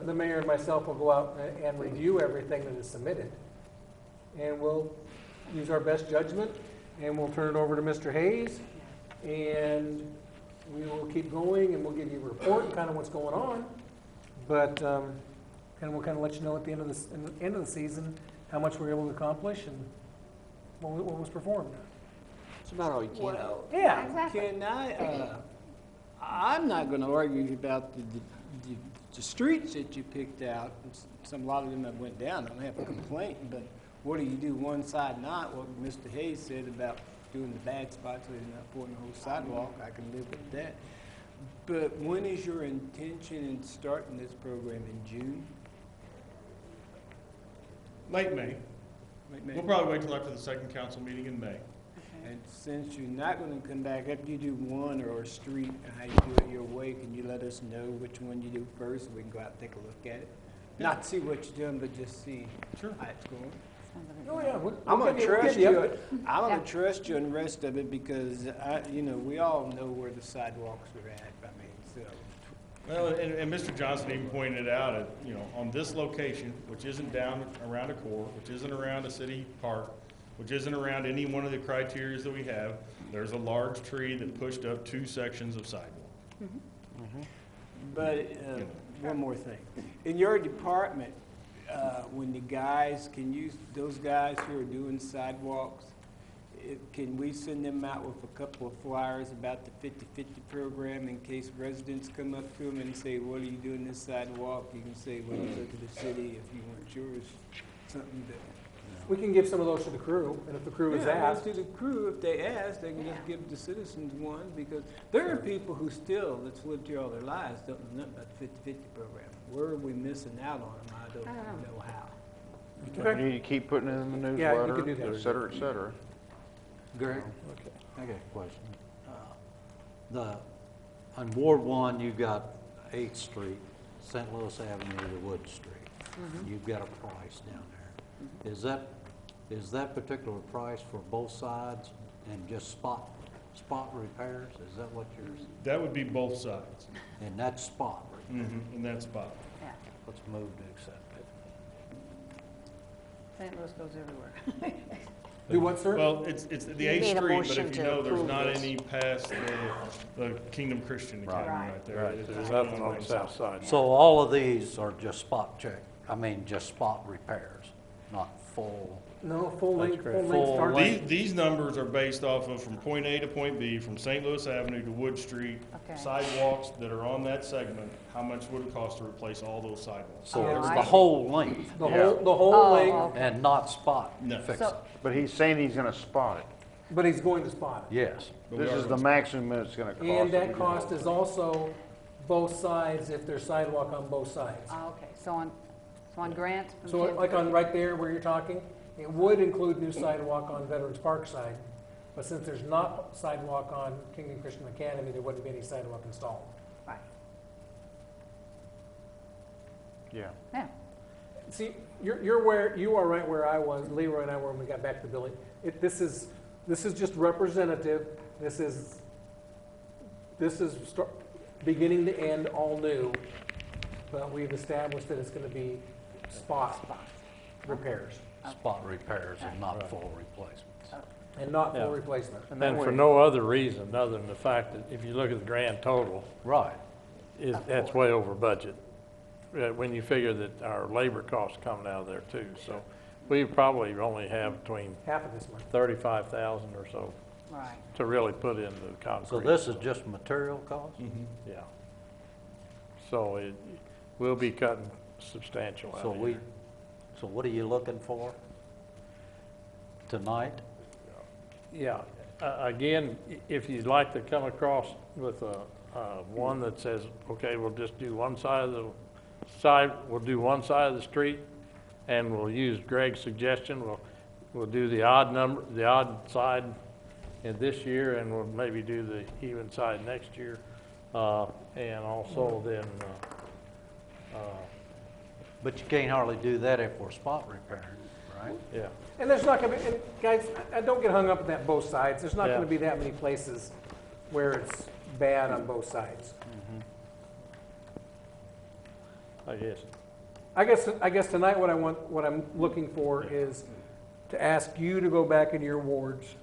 the mayor and myself will go out and review everything that is submitted, and we'll use our best judgment, and we'll turn it over to Mr. Hayes, and we will keep going, and we'll give you a report and kind of what's going on, but we'll kind of let you know at the end of the season how much we're able to accomplish and what was performed. It's about all you can. Well, Yeah. Exactly. can I'm not gonna argue about the streets that you picked out. A lot of them that went down, I don't have a complaint, but what do you do one side not? What Mr. Hayes said about doing the bad spots, so you're not pouring the whole sidewalk, I can live with that. But when is your intention in starting this program, in June? Late May. Late May? We'll probably wait till after the second council meeting in May. And since you're not gonna come back, after you do one or a street, and how you do it your way, can you let us know which one you do first, so we can go out and take a look at it? Not to see what you're doing, but just see Sure. how it's going. Oh, yeah. I'm we'll gonna give you- we'll trust give you, it. I'm gonna trust you on the rest of it, because we all know where the sidewalks are at, so. Well, and Mr. Johnson even pointed out, on this location, which isn't down around a core, which isn't around a city park, which isn't around any one of the criteria that we have, there's a large tree that pushed up 2 sections of sidewalk. But, one more thing. In your department, when those guys who are doing sidewalks, can we send them out with a couple of flyers about the 50/50 program in case residents come up to them and say, what are you doing this sidewalk? You can say, well, you go to the city if you want yours, something that. We can give some of those to the crew, and if the crew is Yeah, asked. to the crew, if they ask, they can just give the citizens one, because there are people who still, that's lived here all their lives, don't know nothing about the 50/50 program. Where are we missing out on them? I don't know how. Okay. You need to keep putting it in the Yeah, you newsletter, can do that. et cetera, et cetera. Greg, I got a question. On Ward 1, you've got 8th Street, St. Louis Avenue to Wood Street. You've got a price down there. Is that particular price for both sides and just spot repairs? Is that what yours? That would be both sides, And that's spot. in that spot. Let's move to accept it. St. Louis goes everywhere. Do what, sir? Well, it's the You 8th need a Street, but motion if you to know, there's approve not this. any past the Kingdom Christian Academy right there. Right, there's nothing on the south side. So all of these are just just spot repairs, not full. No, full length Full start. length. These numbers are based off of from point A to point B, from St. Louis Avenue to Wood Street, Okay. sidewalks that are on that segment, how much would it cost to replace all those sidewalks? So Oh, it's I the see. whole length The Yeah. whole Oh, length, and not spot No. fixing. So, But he's saying he's gonna spot it. but he's going to spot it. Yes. But we This are is the gonna- maximum it's gonna cost. And if that we do cost it. is also both sides if there's sidewalk on both sides. okay, so on Grant? from So 10 to like on 50? right there where you're talking, it would include new sidewalk on Veterans Park side, but since there's not sidewalk on Kingdom Christian Academy, there wouldn't be any sidewalk installed. Right, Yeah. yeah. See, you are right where I was, Leroy and I were when we got back to the building. This is just representative. This is beginning to end all new, but we've established that it's gonna be spot. repairs, Spot repairs and not full replacements. and not Yeah. full replacement. And for no other reason other than the fact that if you look at the grand total, Right. that's way over budget. When you figure that our labor costs coming out of there too. So we probably only have between Half of this month. 35,000 or so Right. to really put into concrete. So this is just material cost? Yeah. So we'll be cutting substantial So out here. so what are you looking for tonight? Yeah, again, if you'd like to come across with one that says, okay, we'll just do one side of we'll do one side of the street, and we'll use Greg's suggestion, we'll do the odd side in this year, and we'll maybe do the even side next year, and also then, But you can't hardly do that if we're spot repairing, right? yeah. And there's not gonna be, and guys, I don't get hung up at that both sides. There's not Yeah. gonna be that many places where it's bad on both sides. I guess. I guess tonight what I'm looking for is to ask you to go back into your wards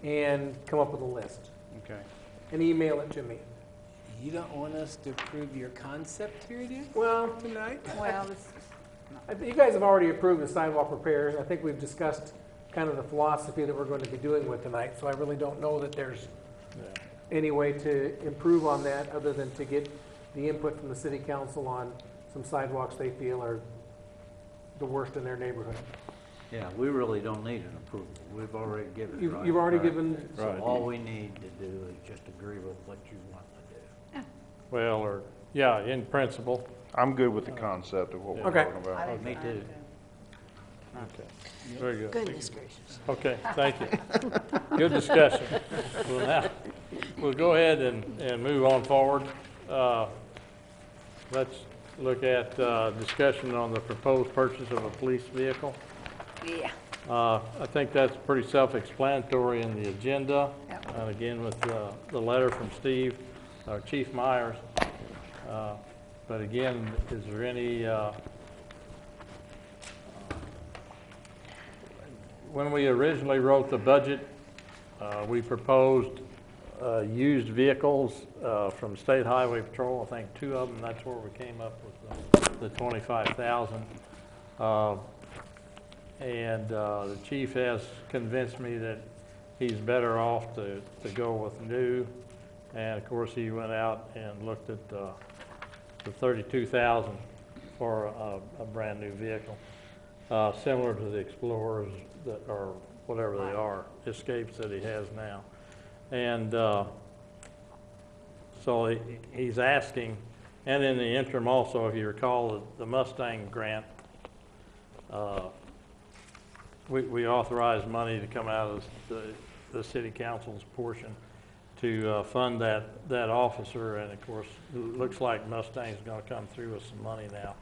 and come up with a list Okay. and email it to me. You don't want us to approve your concept here then, Well, tonight? Well, this, you guys have already approved the sidewalk repairs. I think we've discussed kind of the philosophy that we're going to be doing with tonight, so I really don't know that there's any way to improve on that other than to get the input from the city council on some sidewalks they feel are the worst in their neighborhood. Yeah, we really don't need an approval. We've already given it, right? You've already Right. given, So Right. all we need to do is just agree with what you want to do. Well, in principle. I'm good with the concept of what we're Okay. talking about. Oh, me too. Okay, very good. Goodness gracious. Okay, thank you. Good discussion. We'll go ahead and move on forward. Let's look at discussion on the proposed purchase of a police vehicle. yeah. I think that's pretty self-explanatory in the agenda. Yep. And again, with the letter from Steve, or Chief Myers. But again, is there any, when we originally wrote the budget, we proposed used vehicles from State Highway Patrol, I think 2 of them, that's where we came up with the 25,000. And the chief has convinced me that he's better off to go with new. And of course, he went out and looked at the 32,000 for a brand new vehicle, similar to the Explorers that or whatever they are, Escapes that he has now. And so he's asking, and in the interim also, if you recall, the Mustang grant, we authorized money to come out of the city council's portion to fund that officer, and of course, it looks like Mustang's gonna come through with some money now.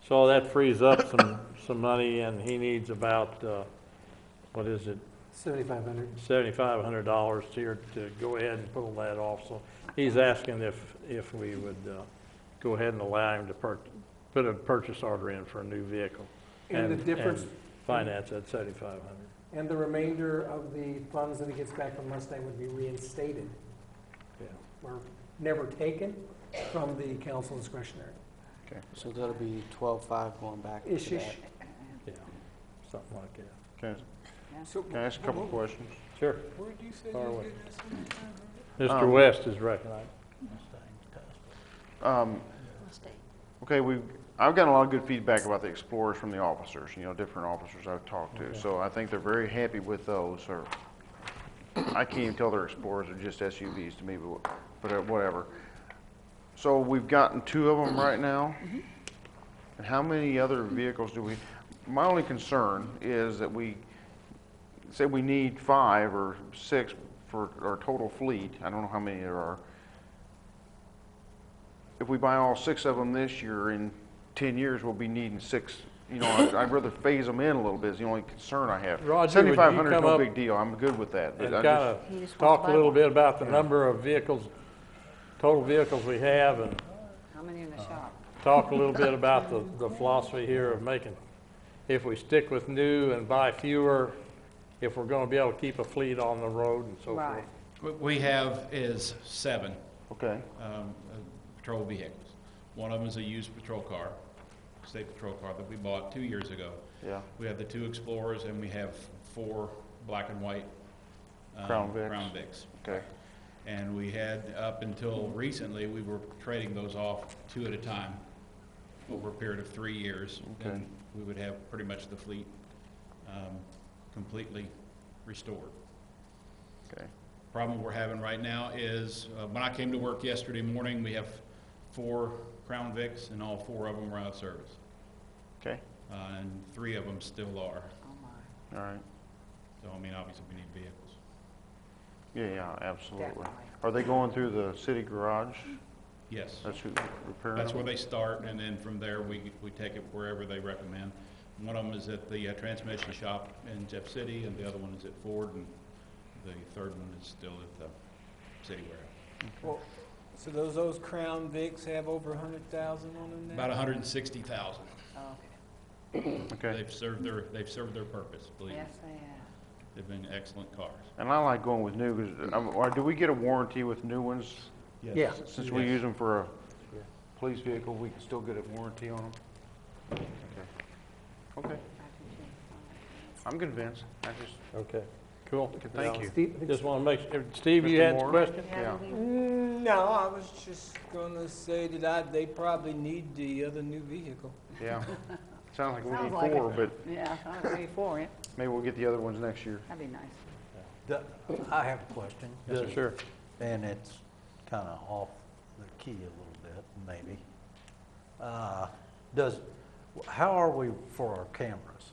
So that frees up some money, and he needs about, what is it, $7,500. $7,500 here to go ahead and pull that off. So he's asking if we would go ahead and allow him to put a purchase order in for a new vehicle. And the difference- and finance at $7,500. And the remainder of the funds that he gets back from Mustang would be reinstated Yeah. or never taken from the council discretionary. So that'll be 12.5 going back to Ish-ish. that. Yeah, something like that. Can I ask a couple of questions? Sure. Where'd you say Far you away. did this? Mr. West is recognized. Okay, I've gotten a lot of good feedback about the Explorers from the officers, different officers I've talked to. So I think they're very happy with those, or I can't even tell they're Explorers, they're just SUVs to me, but whatever. So we've gotten 2 of them right now. And how many other vehicles do we, my only concern is that we say we need 5 or 6 for our total fleet. I don't know how many there are. If we buy all 6 of them this year, in 10 years, we'll be needing 6. I'd rather phase them in a little bit, is the only concern I have. Roger, would you 7,500 is come no up big deal, I'm good with that. But And I kind just- He of just wants talk to a buy little one. bit about the number of vehicles, total vehicles we have, and How many in the shop? talk a little bit about the philosophy here of making if we stick with new and buy fewer, if we're gonna be able to keep a fleet on the road and so forth. Right. What we have is 7 Okay, patrol vehicles. One of them is a used patrol car, state patrol car that we bought 2 years ago. yeah, We have the 2 Explorers, and we have 4 black and white Crown Vics. Crown Vics. okay, And we had, up until recently, we were trading those off 2 at a time over a period of 3 years. Okay. And we would have pretty much the fleet completely restored. okay, Problem we're having right now is, when I came to work yesterday morning, we have 4 Crown Vics, and all 4 of them were out of service. okay, And 3 of them still are. Oh, my. all right. So, I mean, obviously, we need vehicles. Yeah, absolutely. Definitely. Are they going through the city garage? Yes. That's who repairing That's where them? they start, and then from there, we take it wherever they recommend. One of them is at the transmission shop in Jeff City, and the other one is at Ford, and the third one is still at the city warehouse. Well, so those Crown Vics have over 100,000 on them now? About 160,000. Oh, okay. Okay, They've served their purpose, believe me. Yes, they have. They've been excellent cars. and I like going with new, because, or do we get a warranty with new ones? Yeah. Since we use them for a police vehicle, we can still get a warranty on them? Okay, I'm convinced, I just, Okay, cool. thank you. Steve, I think Just wanna make, Steve, you Mr. had a Moore? question? Yeah. No, I was just gonna say that they probably need the other new vehicle. Yeah, sounds like we Sounds need like 4, it. but Yeah, I agree for it. maybe we'll get the other ones next year. That'd be nice. I have a question. Yeah, sure. And it's kind of off the key a little bit, maybe. How are we for our cameras?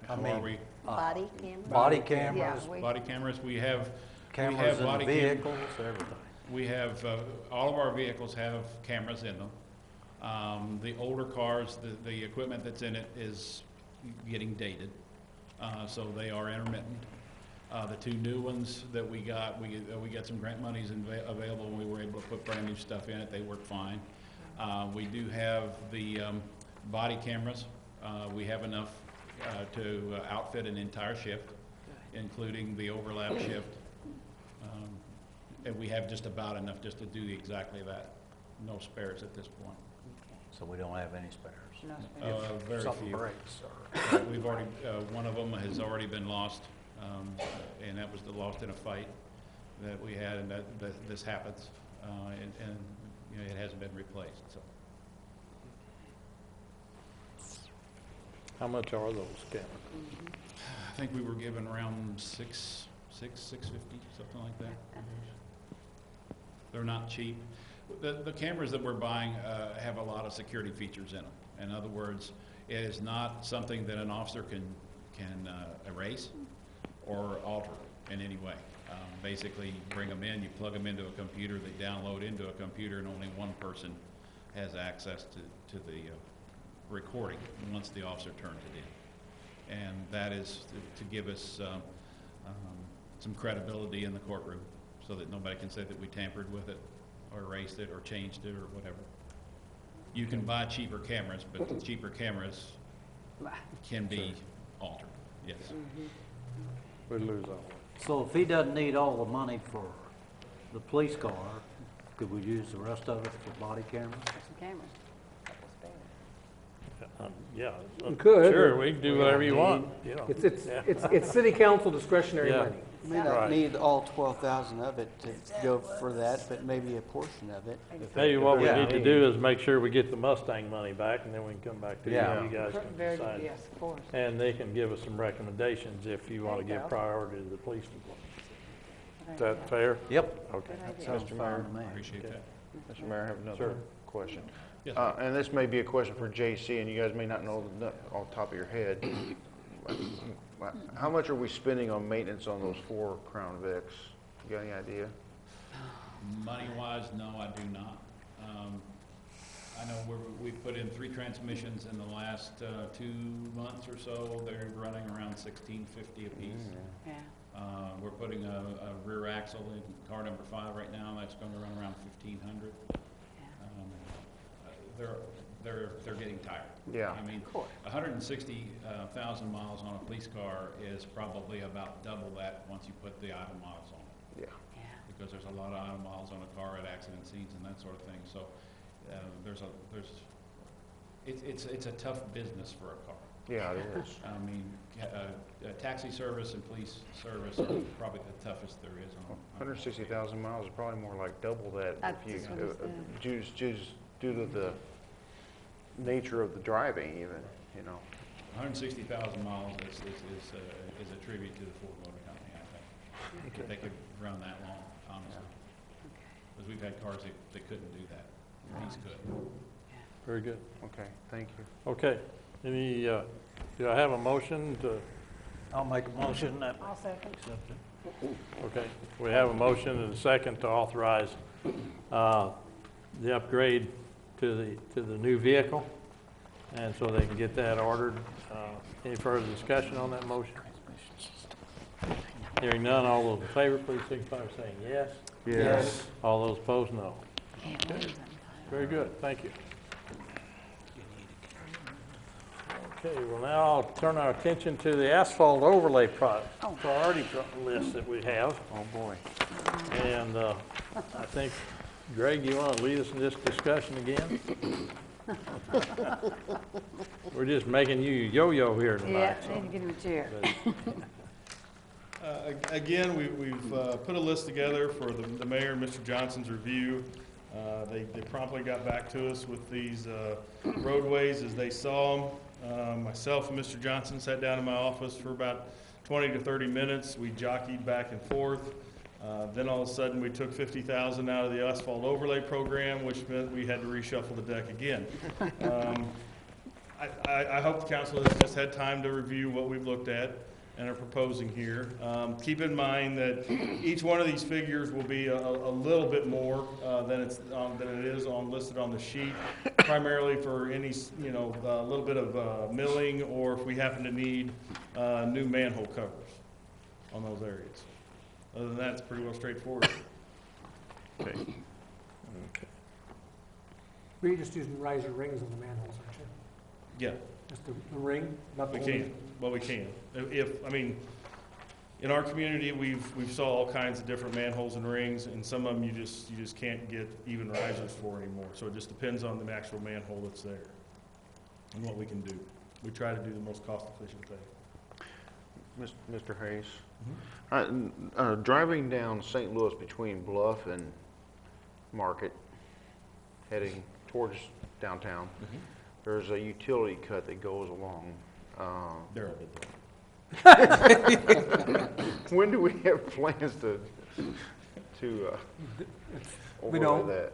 How are we? Body camera? Body cameras, Yeah, Body cameras, we have cameras in the body cam- vehicles, everything. We have, all of our vehicles have cameras in them. The older cars, the equipment that's in it is getting dated, so they are intermittent. The 2 new ones that we got some grant monies available, and we were able to put brand new stuff in it. They work fine. We do have the body cameras. We have enough to outfit an entire shift, including the overlap shift. And we have just about enough just to do exactly that. No spares at this point. So we don't have any spares. No spares. Very Something few. breaks or... We've already, one of them has already been lost, and that was lost in a fight that we had, and that this happens, and you know, it hasn't been replaced, so. How much are those cameras? I think we were given around $650, something like that. They're not cheap. The cameras that we're buying have a lot of security features in them. In other words, it is not something that an officer can erase or alter in any way. Basically, you bring them in, you plug them into a computer, they download into a computer, and only one person has access to the recording once the officer turns it in. And that is to give us some credibility in the courtroom, so that nobody can say that we tampered with it or erased it or changed it or whatever. You can buy cheaper cameras, but the cheaper cameras can be altered, yes. We'd lose all. So if he doesn't need all the money for the police car, could we use the rest of it for body cameras? Some cameras. Couple spares. Yeah. You could. Sure, we can do whatever you want, you know. It's city council discretionary Yeah. money. May not Right. need all 12,000 of it to go for that, but maybe a portion of it. Maybe what we Yeah. need to do is make sure we get the Mustang money back, and then we can come back to you, Yeah. and you guys can Very good, decide. yes, of course. And they can give us some recommendations if you want to There you give go. priority to the police department. Is There you that go. fair? Yep. Okay. Good idea. Sounds fine to me. Appreciate that. Mr. Mayor, I have Sure. another question. Yes, And this may be a question for JC, and you guys may not know off the top of your head. How much are we spending on maintenance on those 4 Crown Vics? You got any idea? Money-wise, no, I do not. I know we put in 3 transmissions in the last 2 months or so. They're running around $1,650 apiece. Yeah. We're putting a rear axle in car number 5 right now. That's going to run around $1,500. Yeah. they're getting tired. Yeah. I mean, 160,000 miles on a police car is probably about double that once you put the idle miles on it. Yeah. Because there's a lot of idle miles on a car at accident scenes and that sort of thing. So it's a tough business for a car. Yeah, it is. I mean, taxi service and police service are probably the toughest there is on. 160,000 miles is probably more like double that That's if you, just what it just due to the nature of the driving even, you know. 160,000 miles is a tribute to the Ford Motor Company, I think. They could run that long, honestly. Because we've had cars that couldn't do that. These could. Very good. Okay, thank you. Okay. Any, do I have a motion to, I'll make a motion that I'll second. accept it. okay, we have a motion and a second to authorize the upgrade to the new vehicle, and so they can get that ordered. Any further discussion on that motion? Hearing none, all those in favor, please signify by saying yes. Yes. All those opposed, no. Okay. Very good, thank you. Okay, well now I'll turn our attention to the asphalt overlay priority list that we have. Oh, boy. And I think, Greg, you want to lead us in this discussion again? We're just making you yo-yo here tonight. Yeah, need to get him a chair. Again, we've put a list together for the mayor and Mr. Johnson's review. They promptly got back to us with these roadways as they saw them. Myself and Mr. Johnson sat down in my office for about 20 to 30 minutes. We jockeyed back and forth. Then all of a sudden we took 50,000 out of the asphalt overlay program, which meant we had to reshuffle the deck again. I hope the council has just had time to review what we've looked at and are proposing here. Keep in mind that each one of these figures will be a little bit more than it is listed on the sheet, primarily for any, a little bit of milling, or if we happen to need new manhole covers on those areas. Other than that, it's pretty well straightforward. Okay. But you're just using riser rings on the manholes, aren't you? Yeah. Just the ring, not the We whole can. Well, we can. I mean, in our community, we've saw all kinds of different manholes and rings, and some of them you just can't get even risers for anymore. So it just depends on the actual manhole that's there and what we can do. We try to do the most cost-efficient thing. Mr. Hayes, driving down St. Louis between Bluff and Market, heading towards downtown, there's a utility cut that goes along. Daryl did that. When do we have plans to We don't. overlay that?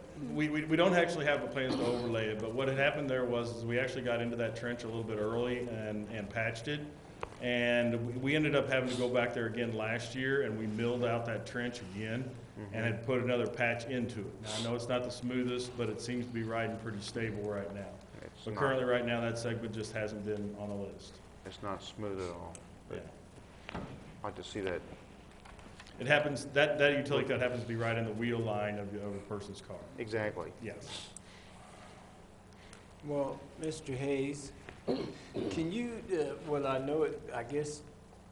We don't actually have the plans to overlay it, but what had happened there was we actually got into that trench a little bit early and patched it. And we ended up having to go back there again last year, and we milled out that trench again and had put another patch into it. Now, I know it's not the smoothest, but it seems to be riding pretty stable right now. It's But not- currently, right now, that segment just hasn't been on the list. It's not smooth at all. Yeah. I'd like to see that. It happens, that utility cut happens to be right in the wheel line of a person's car. Exactly. Yes. Well, Mr. Hayes, can you, well, I know it, I guess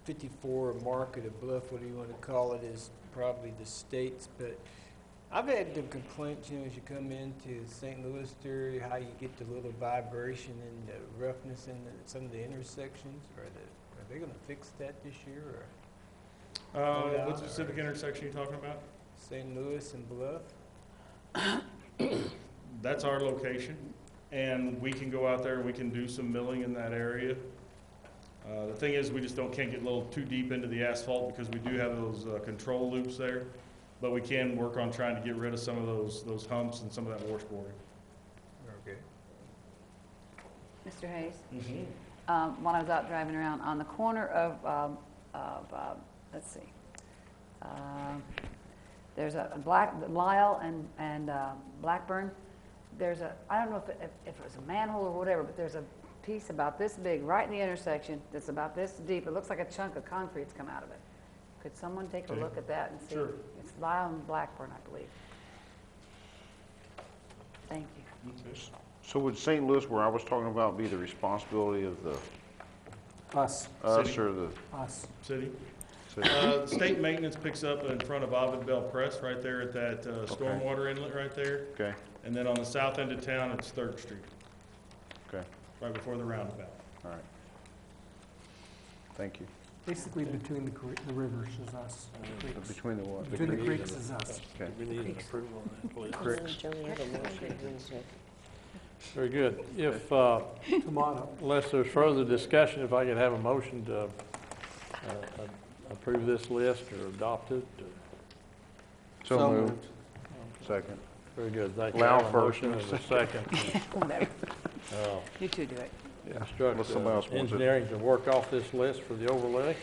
54 Market or Bluff, what do you want to call it, is probably the states, but I've had the complaints, as you come into St. Louis area, how you get the little vibration and the roughness in some of the intersections. Are they going to fix that this year, or What specific intersection are you talking about? St. Louis and Bluff? That's our location, and we can go out there and we can do some milling in that area. The thing is, we just can't get a little too deep into the asphalt because we do have those control loops there, but we can work on trying to get rid of some of those humps and some of that washboarding. Okay. Mr. Hayes, when I was out driving around on the corner of let's see, there's a Lyle and Blackburn. There's I don't know if it was a manhole or whatever, but there's a piece about this big right in the intersection that's about this deep. It looks like a chunk of concrete's come out of it. Could someone take a look at that and see? Sure. It's Lyle and Blackburn, I believe. Thank you. So would St. Louis, where I was talking about, be the responsibility of the, Us, us or the us. City. city? State maintenance picks up in front of Ovid Bell Press, right there at that stormwater inlet right there. Okay, And then on the south end of town, it's Third Street, okay, right before the roundabout. all right. Thank you. Basically between the rivers is us. Creeks. Between the what? Between the creeks is us. Okay. We need an approval on that, please. Cricks. Very good. If, Tomato. unless there's further discussion, if I could have a motion to approve this list or adopt it. So moved. Second. Very good, thank you. Lau I have a first. motion and a second. Whatever. Uh, You two do it. Instruct Unless somebody else wants it. engineering to work off this list for the overlay.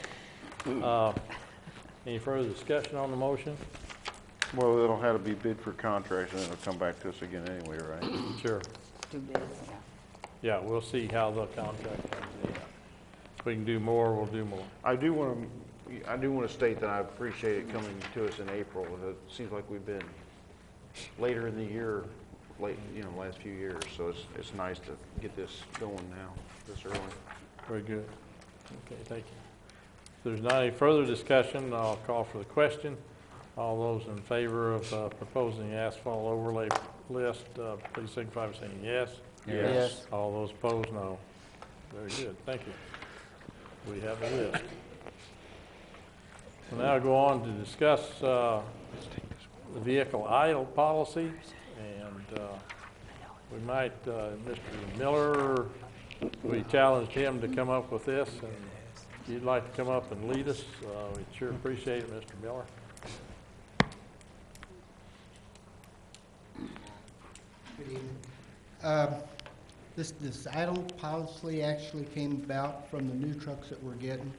Any further discussion on the motion? Well, it'll have to be bid for contracts, and then it'll come back to us again anyway, right? Sure. Do this, yeah. Yeah, we'll see how the contract comes in. If we can do more, we'll do more. I do want to state that I appreciate it coming to us in April. It seems like we've been later in the year, last few years, so it's nice to get this going now, this early. Very good. Okay, thank you. If there's not any further discussion, I'll call for the question. All those in favor of proposing the asphalt overlay list, please signify by saying yes. Yes. All those opposed, no. Very good, thank you. We have a list. We'll now go on to discuss the vehicle idle policy, and we might, Mr. Miller, we challenged him to come up with this, and if you'd like to come up and lead us, we'd sure appreciate it, Mr. Miller. Good evening. This idle policy actually came about from the new trucks that we're getting.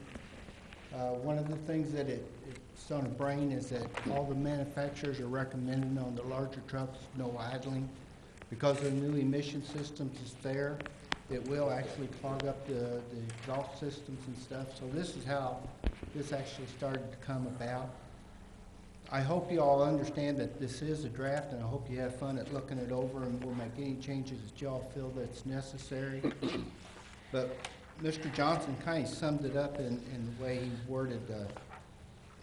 One of the things that it's on the brain is that all the manufacturers are recommending on the larger trucks, no idling. Because of the new emission systems is there, it will actually clog up the exhaust systems and stuff. So this is how this actually started to come about. I hope you all understand that this is a draft, and I hope you have fun at looking it over, and we'll make any changes that y'all feel that's necessary. But Mr. Johnson kind of summed it up in the way he worded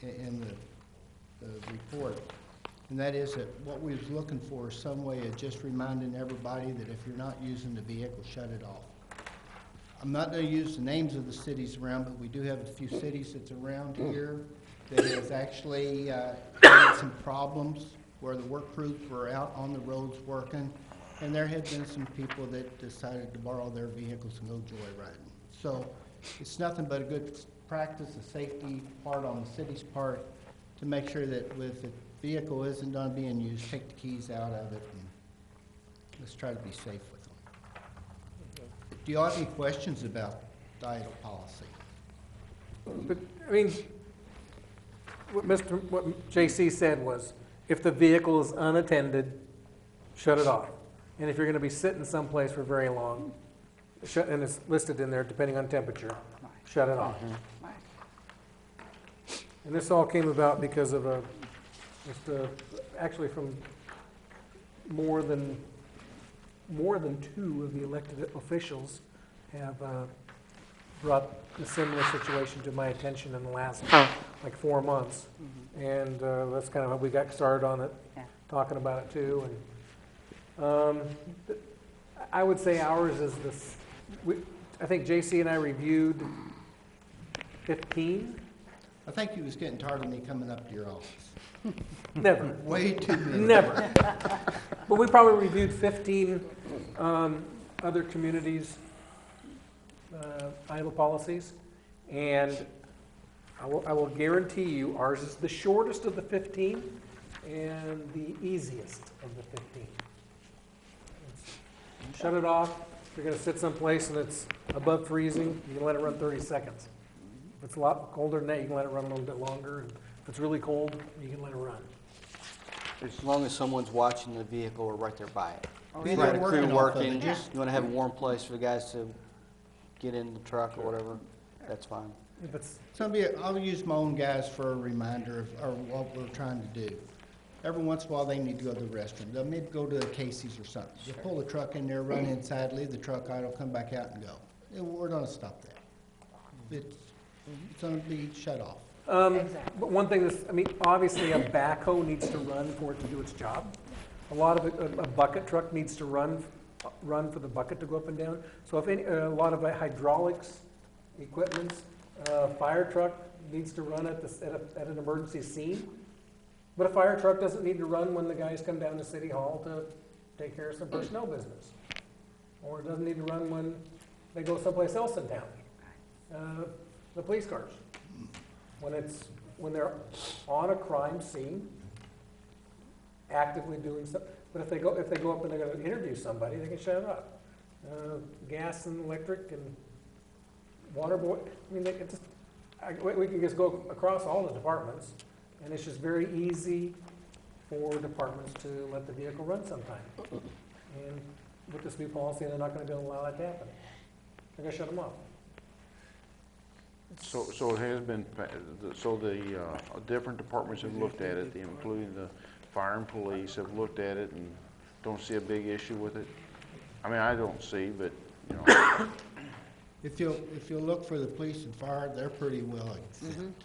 in the report. And that is that what we was looking for is some way of just reminding everybody that if you're not using the vehicle, shut it off. I'm not going to use the names of the cities around, but we do have a few cities that's around here that has actually had some problems where the work crews were out on the roads working, and there had been some people that decided to borrow their vehicles and go joyriding. So it's nothing but a good practice, a safety part on the city's part to make sure that if the vehicle isn't done being used, take the keys out of it and let's try to be safe with them. Do you all have any questions about the idle policy? But, I mean, what JC said was, if the vehicle is unattended, shut it off. And if you're gonna be sitting someplace for very long, and it's listed in there depending on temperature, shut it off. Right. And this all came about because of actually from more than two of the elected officials have brought a similar situation to my attention in the last like 4 months. And that's kind of how we got started on it, Yeah. talking about it too. And I would say ours is this, I think JC and I reviewed 15. I think he was getting tired of me coming up to your office. Never. Way too many. Never. But we probably reviewed 15 other communities' idle policies, and I will guarantee you ours is the shortest of the 15 and the easiest of the 15. Shut it off. If you're going to sit someplace and it's above freezing, you can let it run 30 seconds. If it's a lot colder than that, you can let it run a little bit longer. And if it's really cold, you can let it run. As long as someone's watching the vehicle or right there by it. Be You there got a crew working off of working, it, just- you want to have a warm place for the guys to get in the truck or whatever, that's fine. If it's I'll use my own guys for a reminder of what we're trying to do. every once in a while, they need to go to the restroom. They'll maybe go to a Casey's or something. They'll pull the truck in there, run inside, leave the truck idle, come back out and go. And we're gonna stop that. It's gonna be shut off. But one thing is, I mean, obviously a backhoe needs to run for it to do its job. A lot of it, a bucket truck needs to run for the bucket to go up and down. So if any, a lot of hydraulics equipment, fire truck needs to run at an emergency scene. But a fire truck doesn't need to run when the guys come down to City Hall to take care of some personnel business. Or it doesn't need to run when they go someplace else in town. The police cars. When they're on a crime scene, actively doing something. But if they go up and they're gonna interview somebody, they can shut it up. Gas and electric and water boy, I mean, we can just go across all the departments, and it's just very easy for departments to let the vehicle run sometime. And with this new policy, they're not gonna be able to allow that to happen. They're gonna shut them off. So it has been, so the different departments have looked at it, including the fire and police have looked at it and don't see a big issue with it? I mean, I don't see, but, you know. If you'll look for the police and fire, they're pretty well exempt.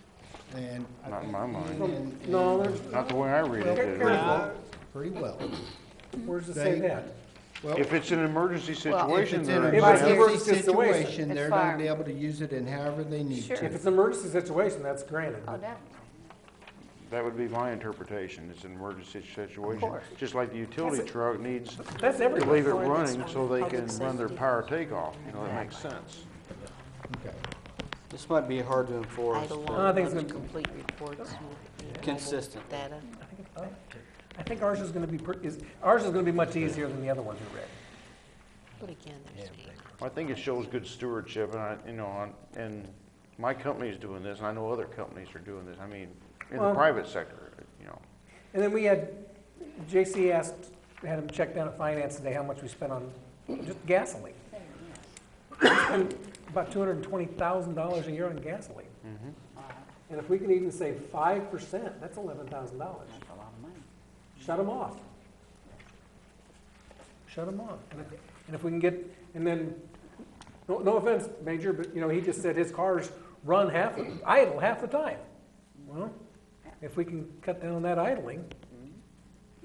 And Not in my mind. and- No, and there's, Not the way I read it. pretty well. where does it say They- that? Well, If it's an emergency Well, if situation, it's in then an If it's an emergency emergency situation, situation, it's they're gonna fire. be able to use it in however they need Sure. to. If it's an emergency situation, that's granted. Oh, but- definitely. that would be my interpretation. It's an emergency situation. course. Just like the utility truck needs That's to everywhere. leave it running so they Public can run their safety. power takeoff. You know, that makes sense. Okay. This might be hard to enforce. Idle but I think it's load, gonna- complete reports with mobile Consistent. data. I think ours is gonna be, ours is gonna be much easier than the other ones we read. But again, there's I think it shows good stewardship, and my company's doing this, and I know other companies are doing this. I mean, in the Well- private sector, you know. And then we had, JC had him check down at finance today how much we spent on just gasoline. We spend about $220,000 a year on gasoline. And if we can even save 5%, that's $11,000. That's a lot of money. Shut them off. Shut them off. And if we can get, and then, no offense, Major, but, you know, he just said his cars run idle half the time. Well, if we can cut down on that idling,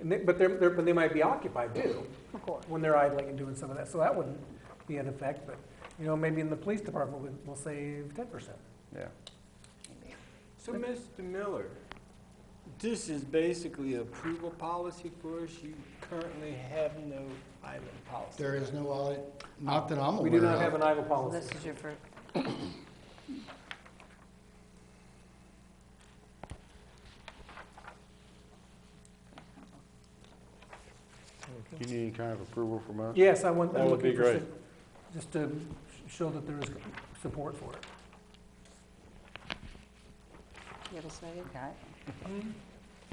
but they might be occupied too. Of course. When they're idling and doing some of that, so that wouldn't be an effect, but, you know, maybe in the police department, we'll save 10%. Yeah. So, Mr. Miller, this is basically approval policy for us. You currently have no idling policy. There is no audit, not that I'm aware of. We do not have an idle So policy. this is your first, Do you need any kind of approval from us? Yes, I'm That would be looking for, great. just to show that there is support for it. You have a second? okay.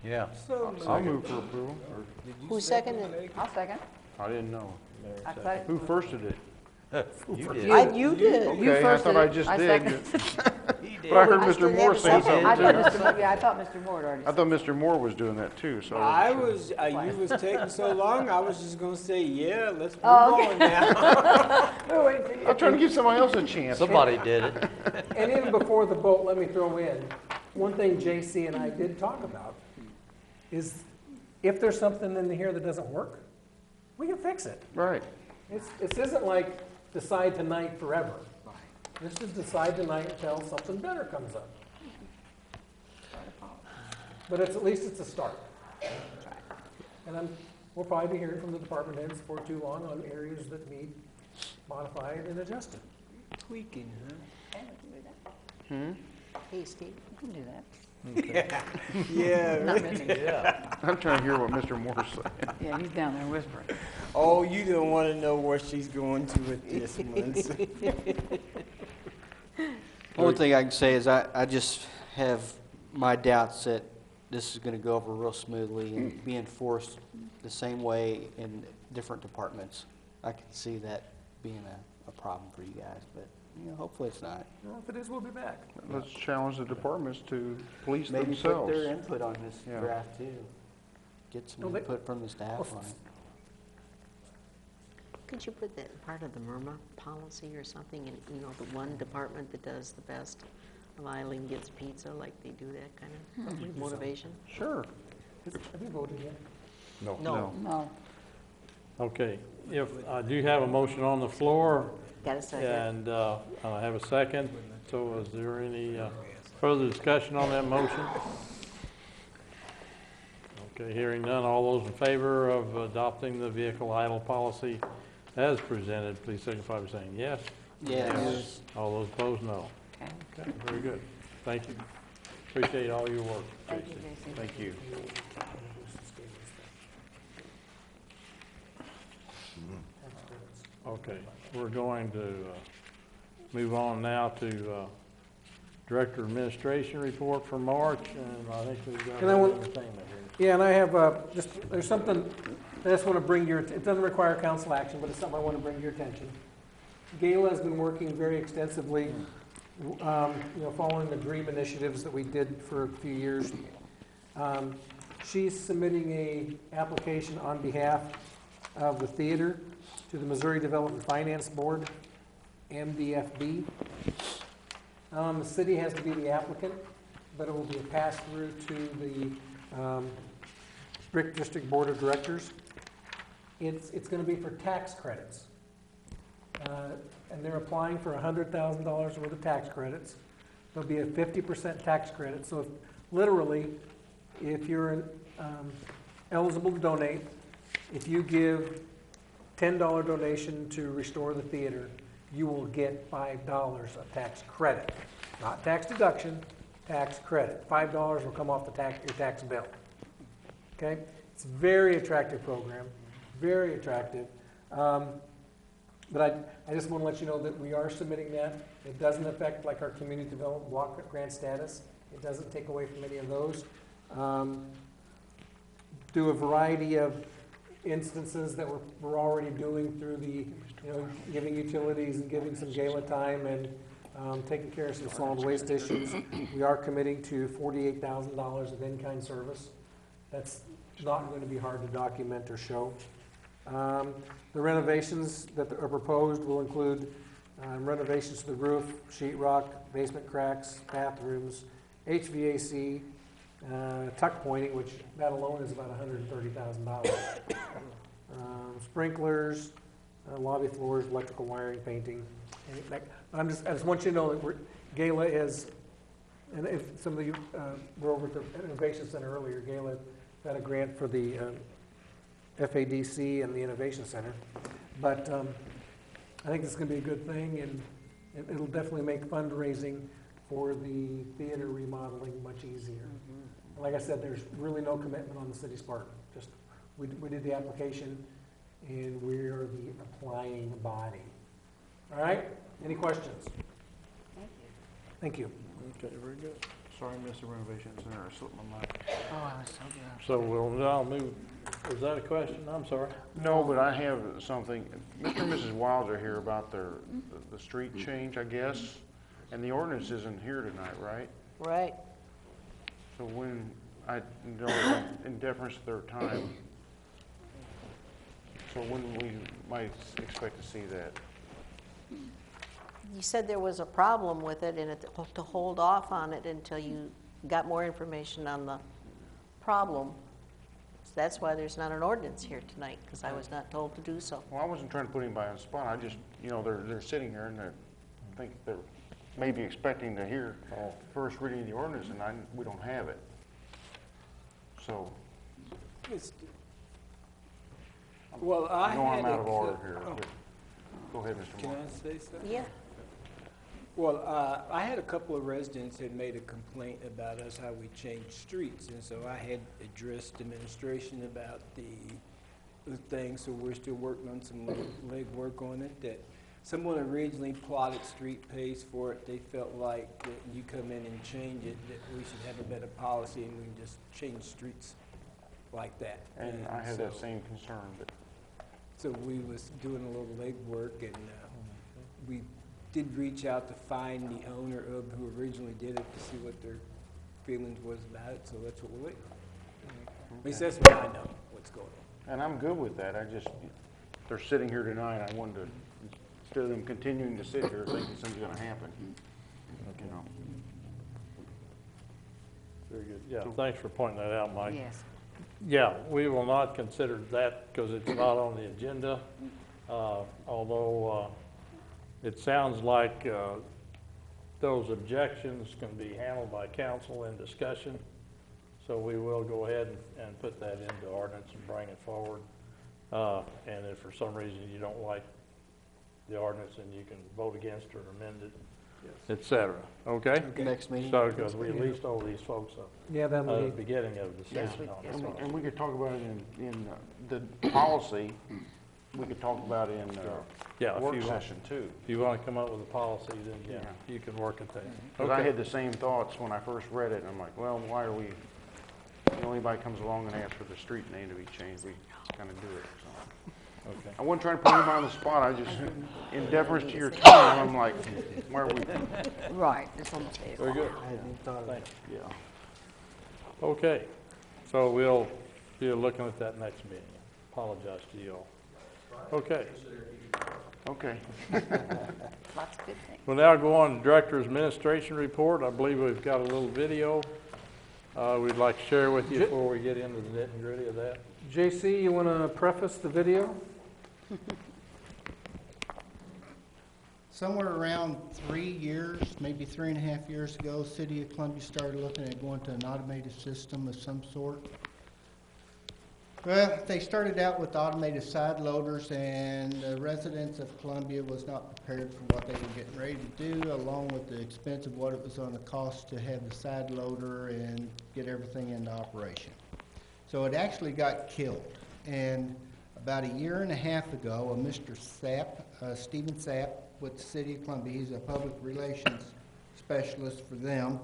Yeah. So, I'll move for approval, or, did you Who seconded? it? I'll second. I didn't know. I second. Who firsted it? You did. You did. You Okay, I first thought I just did, seconded. but I heard I still Mr. Moore haven't say said something I thought too. I thought Mr. Moore had already I said. thought Mr. Moore was doing that too, so. I wasn't sure. was, you was taking so long, I was just gonna say, yeah, let's move Oh, okay. on now. We're waiting for you. I'm trying to give somebody else a chance. Somebody did it. And even before the vote, let me throw in, one thing JC and I did talk about is if there's something in here that doesn't work, we can fix it. Right. This isn't like decide tonight forever. This is decide tonight until something better comes up. But at least it's a start. And we'll probably be hearing from the department heads for too long on areas that need modified and adjusted. Tweaking, huh? Yeah, we can do that. Hey, Steve. We can do that. Yeah. Not really. Yeah. I'm trying to hear what Mr. Moore's saying. Yeah, he's down there whispering. Oh, you don't wanna know where she's going to with this one. One thing I can say is I just have my doubts that this is gonna go over real smoothly and be enforced the same way in different departments. I can see that being a problem for you guys, but, you know, hopefully it's not. Well, if it is, we'll be back. Let's challenge the departments to police Maybe themselves. put their input on this Yeah. draft too. get some No, they- input from the staff on it. Could you put that in part of the MIRMA policy or something, and, you know, the one department that does the best of Eileen gets pizza, like they do that kind of motivation? Sure. Have you voted yet? No. No. Okay, if, I do have a motion on the floor, Got a second? and I have a second, so is there any further discussion on that motion? Okay, hearing none, all those in favor of adopting the vehicle idle policy as presented, please signify by saying yes. Yes. All those opposed, no. Okay. Okay, very good. Thank you. Appreciate all your work, Thank you, Jason. Jason. Thank you. Okay, we're going to move on now to Director of Administration report for March, and I think we've got And I want- entertainment here. Yeah, and I have, just, there's something I just want to bring your, it doesn't require council action, but it's something I want to bring to your attention. Gayla has been working very extensively, you know, following the DREAM initiatives that we did for a few years. She's submitting a application on behalf of the theater to the Missouri Development Finance Board, MDFB. The city has to be the applicant, but it will be a pass-through to the Brick District Board of Directors. It's going to be for tax credits. And they're applying for $100,000 worth of tax credits. There'll be a 50% tax credit. So literally, if you're eligible to donate, if you give $10 donation to restore the theater, you will get $5 of tax credit. Not tax deduction, tax credit. $5 will come off your tax bill. Okay? It's a very attractive program, very attractive. But I just want to let you know that we are submitting that. It doesn't affect like our community development block grant status. It doesn't take away from any of those. Do a variety of instances that we're already doing through the, you know, giving utilities and giving some gala time and taking care of some solid waste issues. We are committing to $48,000 of in-kind service. That's not going to be hard to document or show. The renovations that are proposed will include renovations to the roof, sheetrock, basement cracks, bathrooms, HVAC, tuck pointing, which that alone is about $130,000. Sprinklers, lobby floors, electrical wiring, painting. I just want you to know that Gala is, and if some of you were over at the Innovation Center earlier, Gala got a grant for the FADC and the Innovation Center. But I think this is going to be a good thing, and it'll definitely make fundraising for the theater remodeling much easier. Like I said, there's really no commitment on the city's part. Just we did the application, and we're the applying body. All right? Any questions? Thank you. Okay, very good. Sorry, I missed the renovation center, I slipped my mind. Oh, I was so good. So we'll now move, was that a question? I'm sorry. No, but I have something, Mr. and Mrs. Wilds are here about the street change, I guess, and the ordinance isn't here tonight, right? Right. So when, I know in deference to their time, so when we might expect to see that? You said there was a problem with it and to hold off on it until you got more information on the problem. So that's why there's not an ordinance here tonight, because I was not told to do so. Well, I wasn't trying to put anybody on the spot, I just, you know, they're sitting here and I think they're maybe expecting to hear the first reading of the ordinance, and we don't have it. So, Well, I I know I'm had out of a order co- here. oh, but Go ahead, Mr. Can Moore. I say something? Yeah. Well, I had a couple of residents that made a complaint about us, how we changed streets, and so I had addressed administration about the thing, so we're still working on some legwork on it, that someone originally plotted street pays for it. They felt like that you come in and change it, that we should have a better policy and we can just change streets like that. And I had that so- same concern, but So we was doing a little legwork, and we did reach out to find the owner of who originally did it to see what their feelings was about it, so that's what we're waiting. At least that's what I know, what's going on. And I'm good with that. They're sitting here tonight. I wanted to, instead of them continuing to sit here thinking something's gonna happen, you know. Very good. Yeah, thanks for pointing that out, Mike. Yes. Yeah, we will not consider that because it's not on the agenda. Although it sounds like those objections can be handled by council in discussion. So we will go ahead and put that into ordinance and bring it forward. And if for some reason you don't like the ordinance, then you can vote against it or amend it, et cetera. Okay? Next meeting. So, because we at least owe these folks Yeah, that a will be. beginning of the session on this. And we could talk about it in the policy, we could talk about it in Yeah, if work you want. session too. If you want to come up with a policy, then yeah, you can work at that. Because I had the same thoughts when I first read it, and I'm like, well, why are we, anybody comes along and asks for the street name to be changed, we kind of do it, so. Okay. I wasn't trying to put anybody on the spot, I just, in deference to your time, I'm like, why are we? Right, it's almost 8 Very o'clock. good. Thanks. Yeah. Okay, so we'll be looking at that next meeting. Apologize to you all. Okay, Okay. Lots of good things. we'll now go on to Director's Administration Report. I believe we've got a little video we'd like to share with you before we get into the nitty and gritty of that. JC, you want to preface the video? Somewhere around 3 years, maybe 3.5 years ago, City of Columbia started looking at going to an automated system of some sort. Well, they started out with automated side loaders, and the residents of Columbia was not prepared for what they were getting ready to do, along with the expense of what it was going to cost to have the side loader and get everything into operation. So it actually got killed. And about 1.5 years ago, a Mr. Sapp, Stephen Sapp, with the City of Columbia, he's a public relations specialist for them.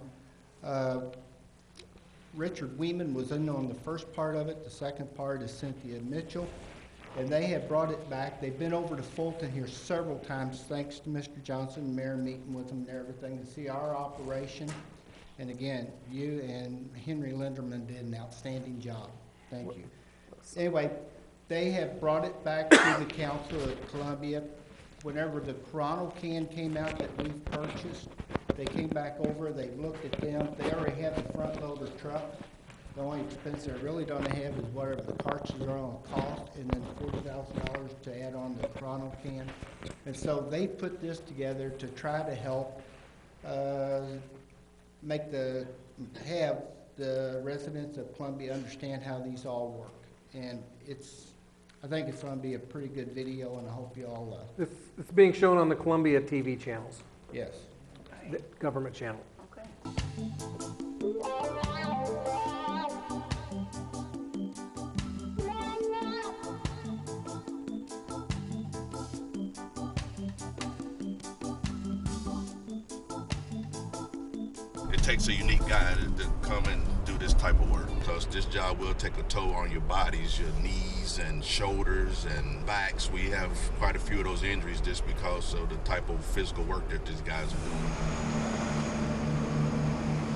Richard Weeman was in on the first part of it. The second part is Cynthia Mitchell. And they have brought it back. They've been over to Fulton here several times, thanks to Mr. Johnson and Mayor meeting with them and everything, to see our operation. And again, you and Henry Linderman did an outstanding job. Thank you. Anyway, they have brought it back to the Council of Columbia. Whenever the Toronto can came out that we've purchased, they came back over, they looked at them. They already have the front loader truck. The only expense they're really going to have is whatever the cartridges are on cost, and then $40,000 to add on the Toronto can. And so they put this together to try to help have the residents of Columbia understand how these all work. And I think it's going to be a pretty good video, and I hope you all It's being shown on the Columbia TV channels, yes. the government channel. Okay. It takes a unique guy to come and do this type of work, because this job will take a toll on your bodies, your knees and shoulders and backs. We have quite a few of those injuries just because of the type of physical work that these guys are doing.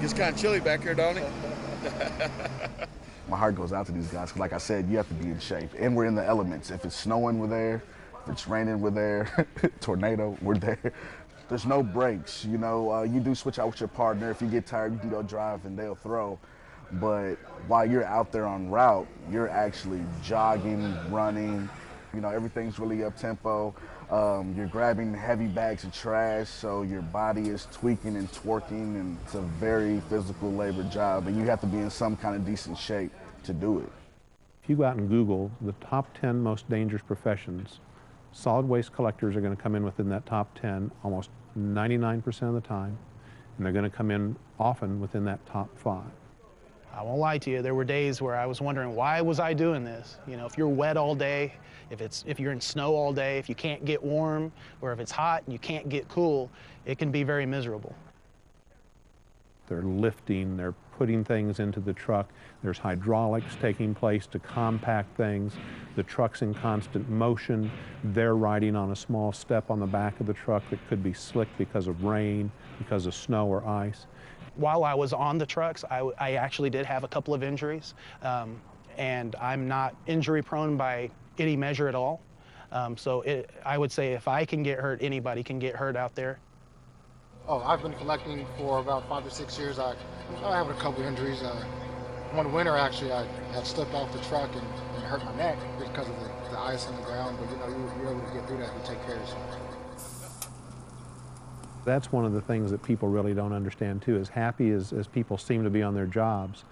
It's kind of chilly back here, don't it? My heart goes out to these guys, because like I said, you have to be in shape. And we're in the elements. If it's snowing, we're there. If it's raining, we're there. Tornado, we're there. There's no breaks, you know. You do switch out with your partner. If you get tired, you can go drive and they'll throw. But while you're out there on route, you're actually jogging, running. You know, everything's really up-tempo. You're grabbing heavy bags of trash, so your body is tweaking and twerking, and it's a very physical labor job, and you have to be in some kind of decent shape to do it. If you go out and Google the top 10 most dangerous professions, solid waste collectors are going to come in within that top 10 almost 99% of the time, and they're going to come in often within that top 5. I won't lie to you, there were days where I was wondering, why was I doing this? You know, if you're wet all day, if you're in snow all day, if you can't get warm, or if it's hot and you can't get cool, it can be very miserable. They're lifting, they're putting things into the truck. There's hydraulics taking place to compact things. The truck's in constant motion. They're riding on a small step on the back of the truck that could be slick because of rain, because of snow or ice. While I was on the trucks, I actually did have a couple of injuries. and I'm not injury prone by any measure at all. I would say if I can get hurt, anybody can get hurt out there. Oh, I've been collecting for about 5 or 6 years. I have a couple injuries. One winter, actually, I had slipped off the truck and hurt my neck because of the ice on the ground. But you're able to get through that if you take care of yourself. That's one of the things that people really don't understand too. As happy as people seem to be on their jobs,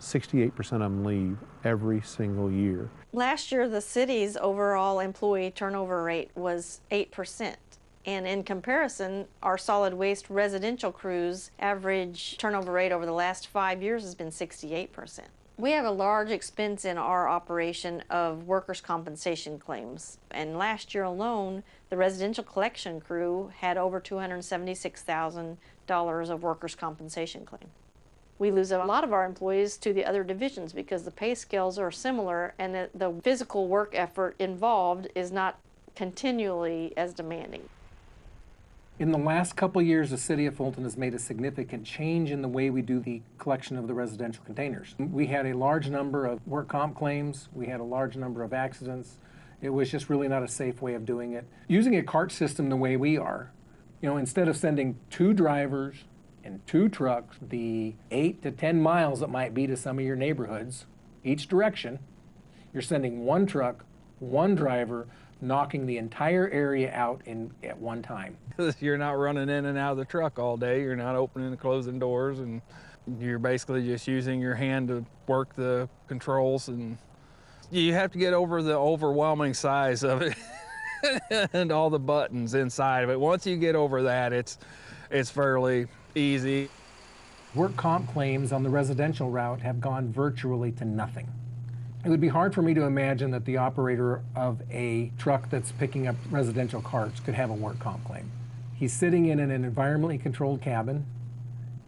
68% of them leave every single year. Last year, the city's overall employee turnover rate was 8%. And in comparison, our solid waste residential crews' average turnover rate over the last 5 years has been 68%. We have a large expense in our operation of workers' compensation claims. And last year alone, the residential collection crew had over $276,000 of workers' compensation claim. We lose a lot of our employees to the other divisions because the pay scales are similar and the physical work effort involved is not continually as demanding. In the last couple of years, the city of Fulton has made a significant change in the way we do the collection of the residential containers. We had a large number of work comp claims. We had a large number of accidents. It was just really not a safe way of doing it. Using a cart system the way we are, instead of sending 2 drivers and 2 trucks, the 8 to 10 miles it might be to some of your neighborhoods, each direction, you're sending 1 truck, 1 driver, knocking the entire area out at one time. You're not running in and out of the truck all day. You're not opening and closing doors, and you're basically just using your hand to work the controls, and you have to get over the overwhelming size of it and all the buttons inside of it. Once you get over that, it's fairly easy. Work comp claims on the residential route have gone virtually to nothing. It would be hard for me to imagine that the operator of a truck that's picking up residential carts could have a work comp claim. He's sitting in an environmentally controlled cabin.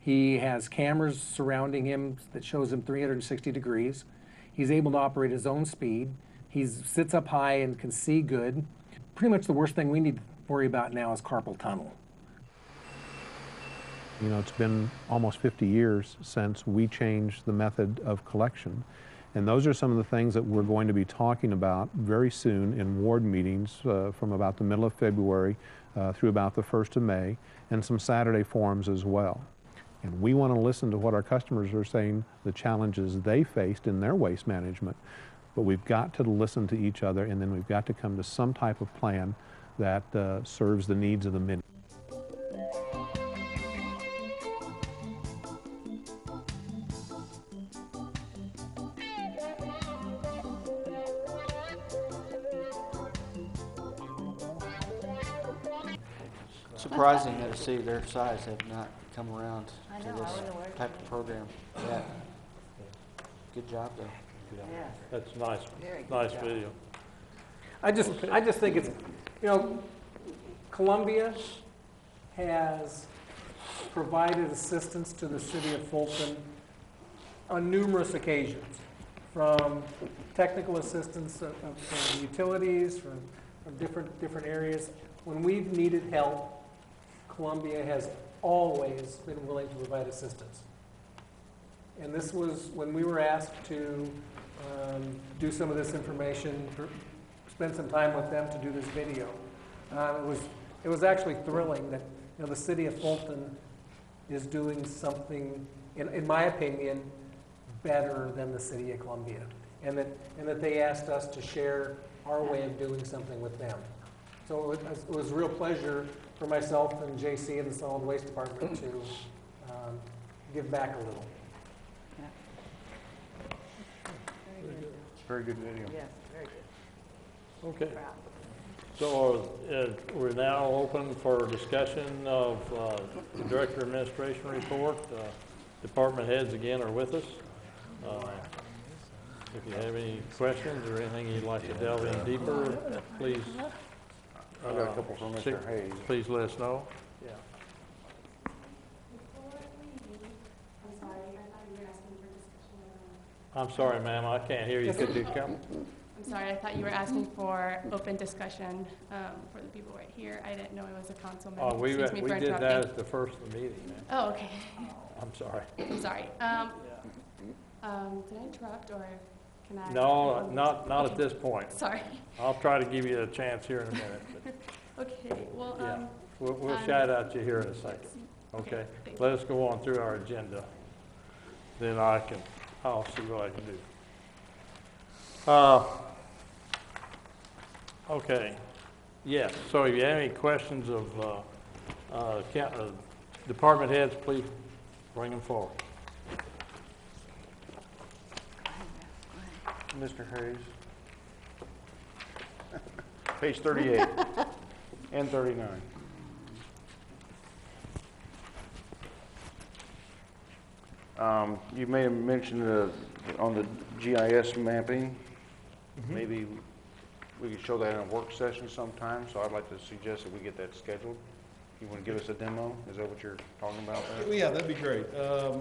He has cameras surrounding him that shows him 360 degrees. He's able to operate his own speed. He sits up high and can see good. Pretty much the worst thing we need to worry about now is carpal tunnel. It's been almost 50 years since we changed the method of collection. And those are some of the things that we're going to be talking about very soon in ward meetings from about the middle of February through about the 1st of May, and some Saturday forums as well. And we want to listen to what our customers are saying, the challenges they faced in their waste management. But we've got to listen to each other, and then we've got to come to some type of plan that serves the needs of the many. Surprising that a city their size have not come around to this type of program yet. Good job, though. Yeah. That's nice. Nice video. I just think it's, Columbia has provided assistance to the city of Fulton on numerous occasions, from technical assistance from utilities, from different areas. When we've needed help, Columbia has always been willing to provide assistance. And this was when we were asked to do some of this information, spend some time with them to do this video. It was actually thrilling that the city of Fulton is doing something, in my opinion, better than the city of Columbia, and that they asked us to share our way of doing something with them. So it was a real pleasure for myself and JC and the Solid Waste Department to give back a little. Very good video. Yes, very good. Okay. So we're now open for discussion of the Director of Administration report. Department heads again are with us. If you have any questions or anything you'd like to delve in deeper, please. I got a couple from Mr. Hayes. Please let us know. Yeah. I'm sorry, ma'am, I can't hear you. Could you come? I'm sorry, I thought you were asking for open discussion for the people right here. I didn't know it was a council member. Oh, we Excuse me did for that interrupting. at the first of the meeting, ma'am. Oh, okay. I'm sorry. I'm sorry. Did I interrupt or? Can I? No, not at this point. Sorry. I'll try to give you a chance here in a minute. But Okay, well, yeah, we'll shout out you here in a second. Okay? thank Let us go on through our agenda. Then I'll see what I can do. Okay. Yes, so if you have any questions of department heads, please bring them forward. Mr. Hayes. Page 38 and 39. You may have mentioned on the GIS mapping, maybe we could show that in a work session sometime, so I'd like to suggest that we get that scheduled. You want to give us a demo? Is that what you're talking about there? Yeah, that'd be great.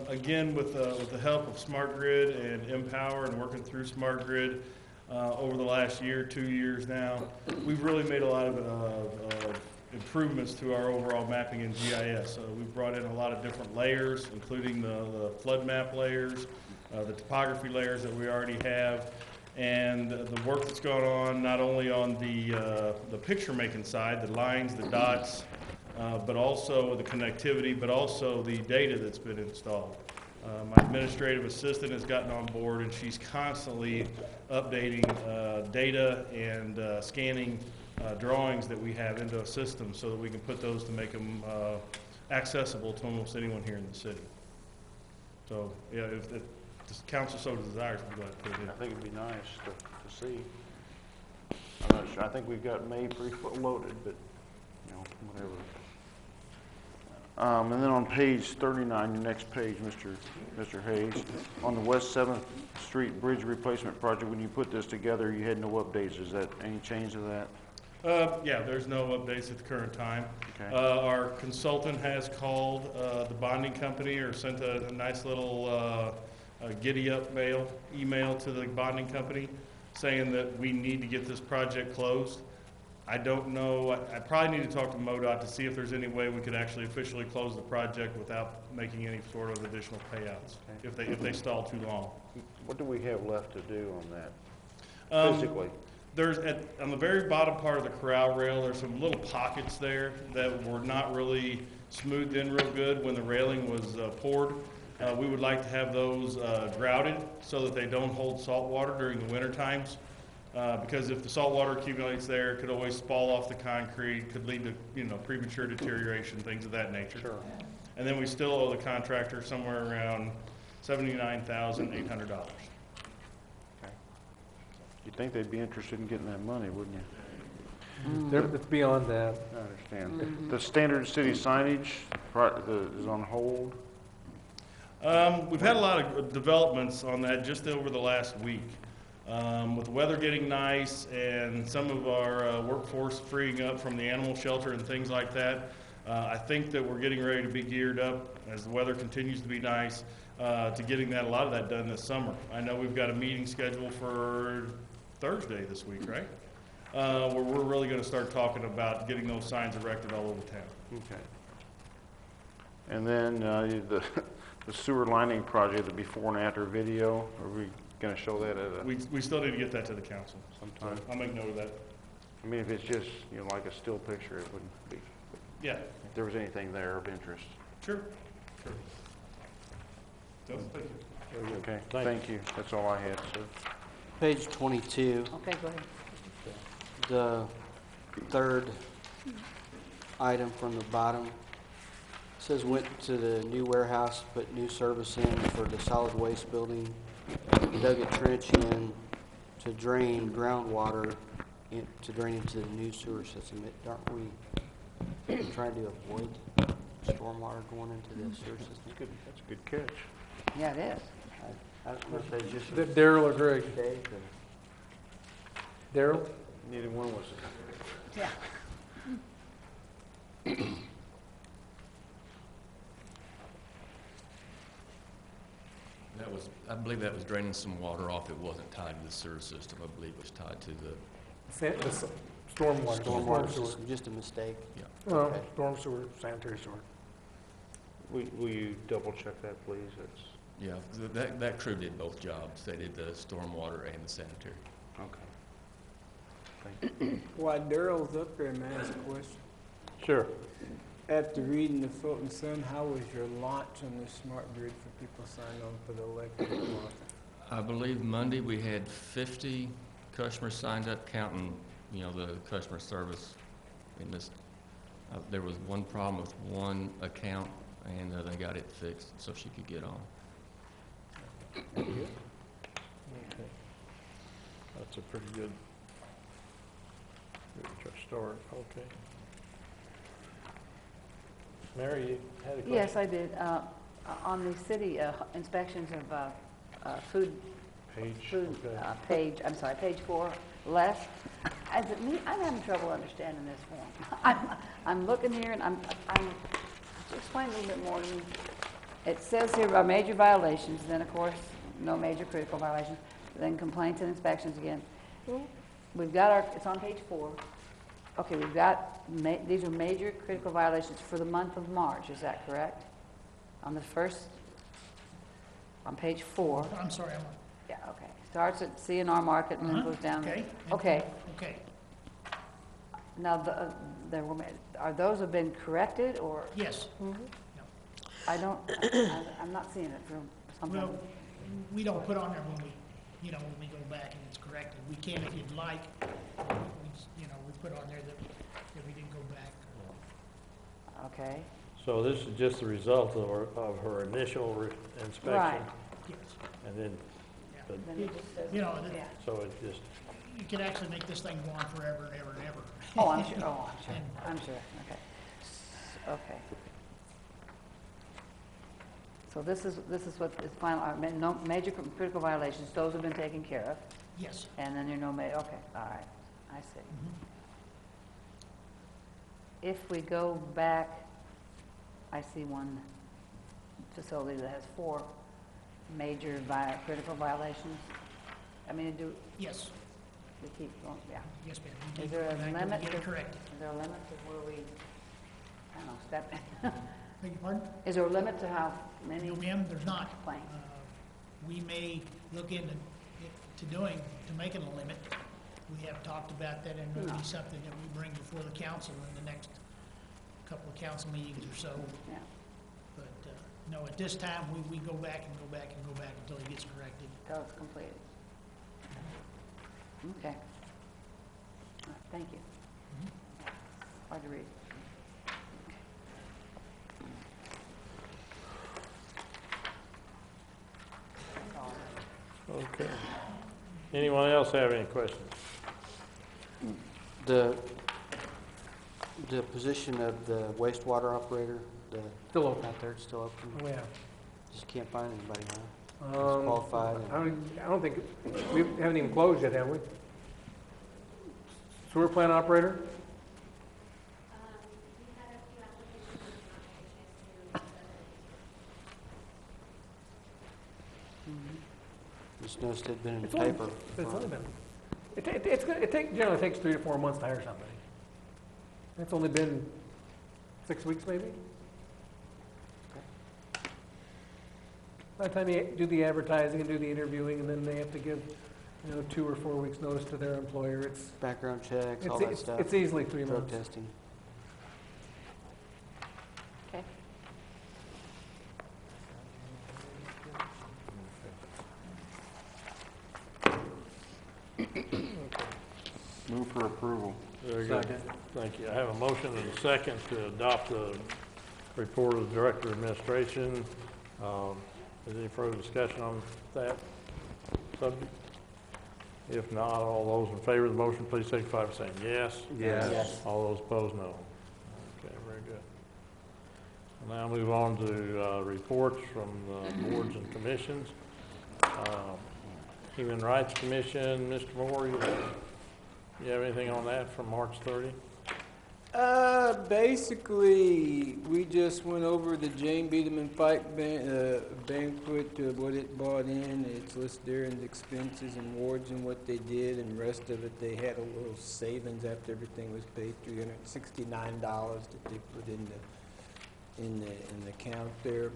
Again, with the help of Smart Grid and Empower and working through Smart Grid over the last year, 2 years now, we've really made a lot of improvements to our overall mapping in GIS. We've brought in a lot of different layers, including the flood map layers, the topography layers that we already have, and the work that's gone on not only on the picture making side, the lines, the dots, but also the connectivity, but also the data that's been installed. My administrative assistant has gotten on board, and she's constantly updating data and scanning drawings that we have into a system so that we can put those to make them accessible to almost anyone here in the city. So, yeah, if the council so desires, we'd like to put it in. I think it'd be nice to see. I'm not sure. I think we've got May pretty full loaded, but, you know, whatever. And then on page 39, the next page, Mr. Hayes, on the West 7th Street Bridge Replacement Project, when you put this together, you had no updates. Is that any change to that? Yeah, there's no updates at the current time. Okay. Our consultant has called the bonding company or sent a nice little giddy-up email to the bonding company saying that we need to get this project closed. I don't know, I probably need to talk to MoDOT to see if there's any way we could actually officially close the project without making any sort of additional payouts, if they stall too long. What do we have left to do on that, physically? There's, on the very bottom part of the corral rail, there's some little pockets there that were not really smoothed in real good when the railing was poured. We would like to have those grouted so that they don't hold salt water during the winter times. Because if the salt water accumulates there, it could always fall off the concrete, could lead to, you know, premature deterioration, things of that nature. Sure. And then we still owe the contractor somewhere around $79,800. Okay. You'd think they'd be interested in getting that money, wouldn't you? It's beyond that. I understand. The standard city signage is on hold. We've had a lot of developments on that just over the last week. With the weather getting nice and some of our workforce freeing up from the animal shelter and things like that, I think that we're getting ready to be geared up as the weather continues to be nice to getting a lot of that done this summer. I know we've got a meeting scheduled for Thursday this week, right? Where we're really going to start talking about getting those signs erected all over town. Okay. And then the sewer lining project, the before and after video, are we going to show that at a... We still need to get that to the council. Sometime. So I'll make note of that. I mean, if it's just, you know, like a still picture, it wouldn't be. Yeah. If there was anything there of interest. Sure. Sure. So, thank you. Okay, thank you. That's all I had, sir. Page 22, Okay, go ahead. the third item from the bottom. Says went to the new warehouse, put new service in for the solid waste building, dug a trench in to drain groundwater to drain into the new sewer system. Aren't we trying to avoid stormwater going into the sewer system? That's a good catch. Yeah, it is. I don't know if that's just Daryl or Greg? mistake or... Daryl? Neither one was. Yeah. I believe that was draining some water off. It wasn't tied to the sewer system. I believe it was tied to the Stormwater. Stormwater sewer. system, just a mistake. Yeah. Well, storm sewer, sanitary sewer. Will you double check that, please? Yeah, that crew did both jobs. They did the stormwater and the sanitary. Okay. While Daryl's up there, may I ask a question? Sure. After reading the Fulton Sun, how was your launch on the smart grid for people signing on for the electric market? I believe Monday we had 50 customers signed up, counting, the customer service. In this, there was one problem with one account, and they got it fixed so she could get on. Okay. That's a pretty good start. Okay. Mary, you had a question? Yes, I did. On the city inspections of food page, I'm sorry, page 4, left. As it me, I'm having trouble understanding this form. I'm looking here and I'm explain a little bit more to me. It says here about major violations, then of course no major critical violations, then complaints and inspections again. We've got it's on page 4. Okay, we've got these are major critical violations for the month of March. Is that correct? On the first, on page 4. I'm sorry, I'm on. Yeah, okay. Starts at CNR Market and then goes down. Okay. Okay. Okay. Now, are those have been corrected or? Yes. I don't, I'm not seeing it from something. Well, we don't put on there when we go back and it's corrected. We can if you'd like. We put on there that we didn't go back. Okay. So this is just the result of her initial inspection? Right. Yes. And then, so it just... You could actually make this thing go on forever and ever and ever. Oh, I'm sure. Oh, I'm sure. I'm sure. Okay. Okay. So this is what is final. No major critical violations. Those have been taken care of. Yes. And then there are no major. Okay. All right. I see. If we go back, I see one facility that has 4 major critical violations. I mean, Yes. We keep going. Yeah. Yes, ma'am. Is there a limit? Get it corrected. Is there a limit to where we? I don't know. Step. Beg your pardon? Is there a limit to how many? No, ma'am, there's not. Claims. We may look into making a limit. We have talked about that, and it would be something that we bring before the council in the next couple of council meetings or so. Yeah. But no, at this time, we go back and go back and go back until it gets corrected. Until it's completed. Okay. Thank you. Hard to read. Okay. Anyone else have any questions? The position of the wastewater operator, Still open. out there, it's still open? Oh, yeah. Just can't find anybody, huh? That's qualified. I don't think, we haven't even closed yet, have we? Sewer plant operator? Just noticed it'd been in the It's only- paper. It's for- only been, generally takes 3 to 4 months to hire somebody. It's only been 6 weeks, maybe? By the time you do the advertising and do the interviewing, and then they have to give, 2 or 4 weeks notice to their employer, it's. Background checks, all that stuff. It's easily 3 Drug months. testing. Okay. Move for approval. Very good. Thank you. I have a motion and a second to adopt the report of the Director of Administration. Is there any further discussion on that subject? If not, all those in favor of the motion, please signify by saying yes. Yes. All those opposed, no. Okay, very good. We'll now move on to reports from the boards and commissions. Human Rights Commission, Mr. Moore, you have anything on that from March 30? Basically, we just went over the Jane Biederman Pike banquet, what it brought in. It's listed there in the expenses and wards and what they did, and the rest of it, they had a little savings after everything was paid, $369 that they put in the account there.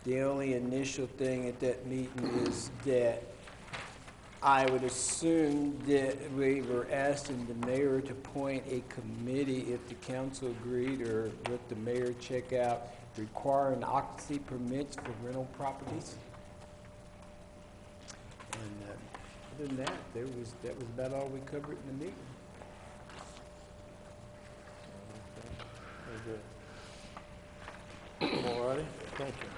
The only initial thing at that meeting is that I would assume that we were asking the mayor to appoint a committee if the council agreed, or let the mayor check out requiring occupancy permits for rental properties. And other than that, that was about all we covered in the meeting. Very good. All righty, thank you.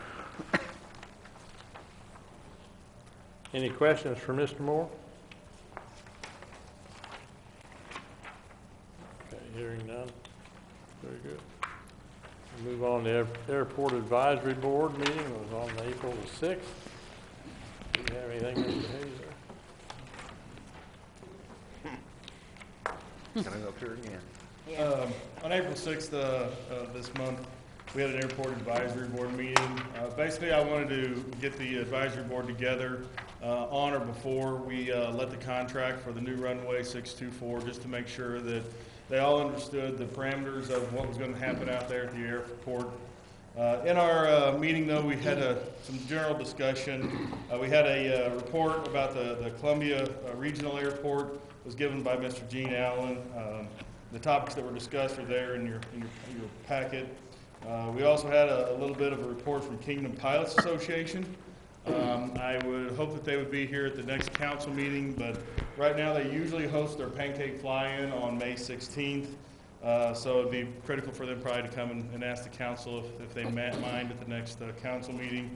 Any questions for Mr. Moore? Okay, hearing none. Very good. We'll move on to Airport Advisory Board meeting. It was on April the 6th. Do you have anything, Mr. Hayes? Coming up here again. On April 6th this month, we had an airport advisory board meeting. Basically, I wanted to get the advisory board together on or before we let the contract for the new runway 624, just to make sure that they all understood the parameters of what was going to happen out there at the airport. In our meeting, though, we had some general discussion. We had a report about the Columbia Regional Airport. Was given by Mr. Gene Allen. The topics that were discussed are there in your packet. We also had a little bit of a report from Kingdom Pilots Association. I would hope that they would be here at the next council meeting, but right now they usually host their pancake fly-in on May 16th. So it'd be critical for them probably to come and ask the council if they mind at the next council meeting.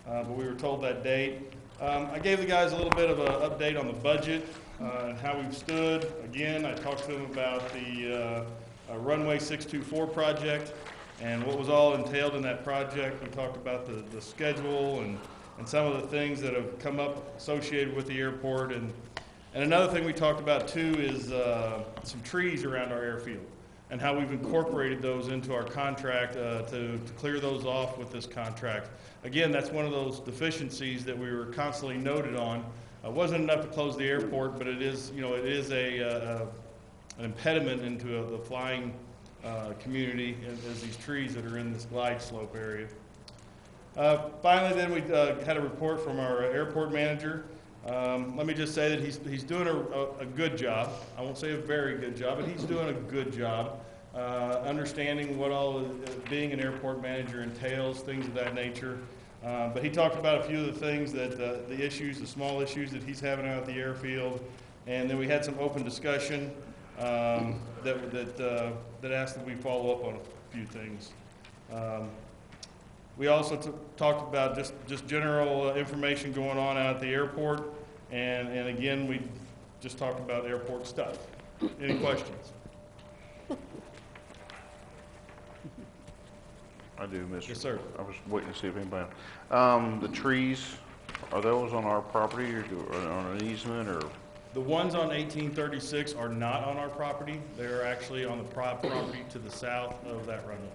But we were told that date. I gave the guys a little bit of an update on the budget and how we've stood. Again, I talked to them about the runway 624 project and what was all entailed in that project. We talked about the schedule and some of the things that have come up associated with the airport. And another thing we talked about too is some trees around our airfield and how we've incorporated those into our contract to clear those off with this contract. Again, that's one of those deficiencies that we were constantly noted on. It wasn't enough to close the airport, but it is, it is an impediment into the flying community as these trees that are in this glide slope area. Finally, then we had a report from our airport manager. Let me just say that he's doing a good job. I won't say a very good job, but he's doing a good job understanding what all being an airport manager entails, things of that nature. But he talked about a few of the things that the issues, the small issues that he's having out at the airfield, and then we had some open discussion that asked that we follow up on a few things. We also talked about just general information going on out at the airport, and again, we just talked about airport stuff. Any questions? I do, Mr. Yes, sir. I was waiting to see if anybody, the trees, are those on our property or on an easement or? The ones on 1836 are not on our property. They're actually on the property to the south of that runway.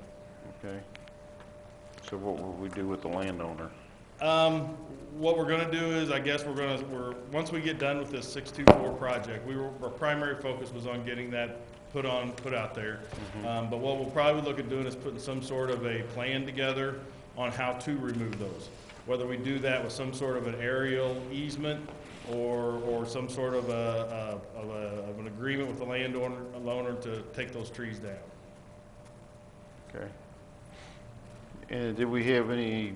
Okay. So what will we do with the landowner? What we're gonna do is, I guess once we get done with this 624 project, our primary focus was on getting that put out there. Mm-hmm. But what we'll probably look at doing is putting some sort of a plan together on how to remove those. Whether we do that with some sort of an aerial easement or some sort of an agreement with the landowner to take those trees down. Okay. And did we have any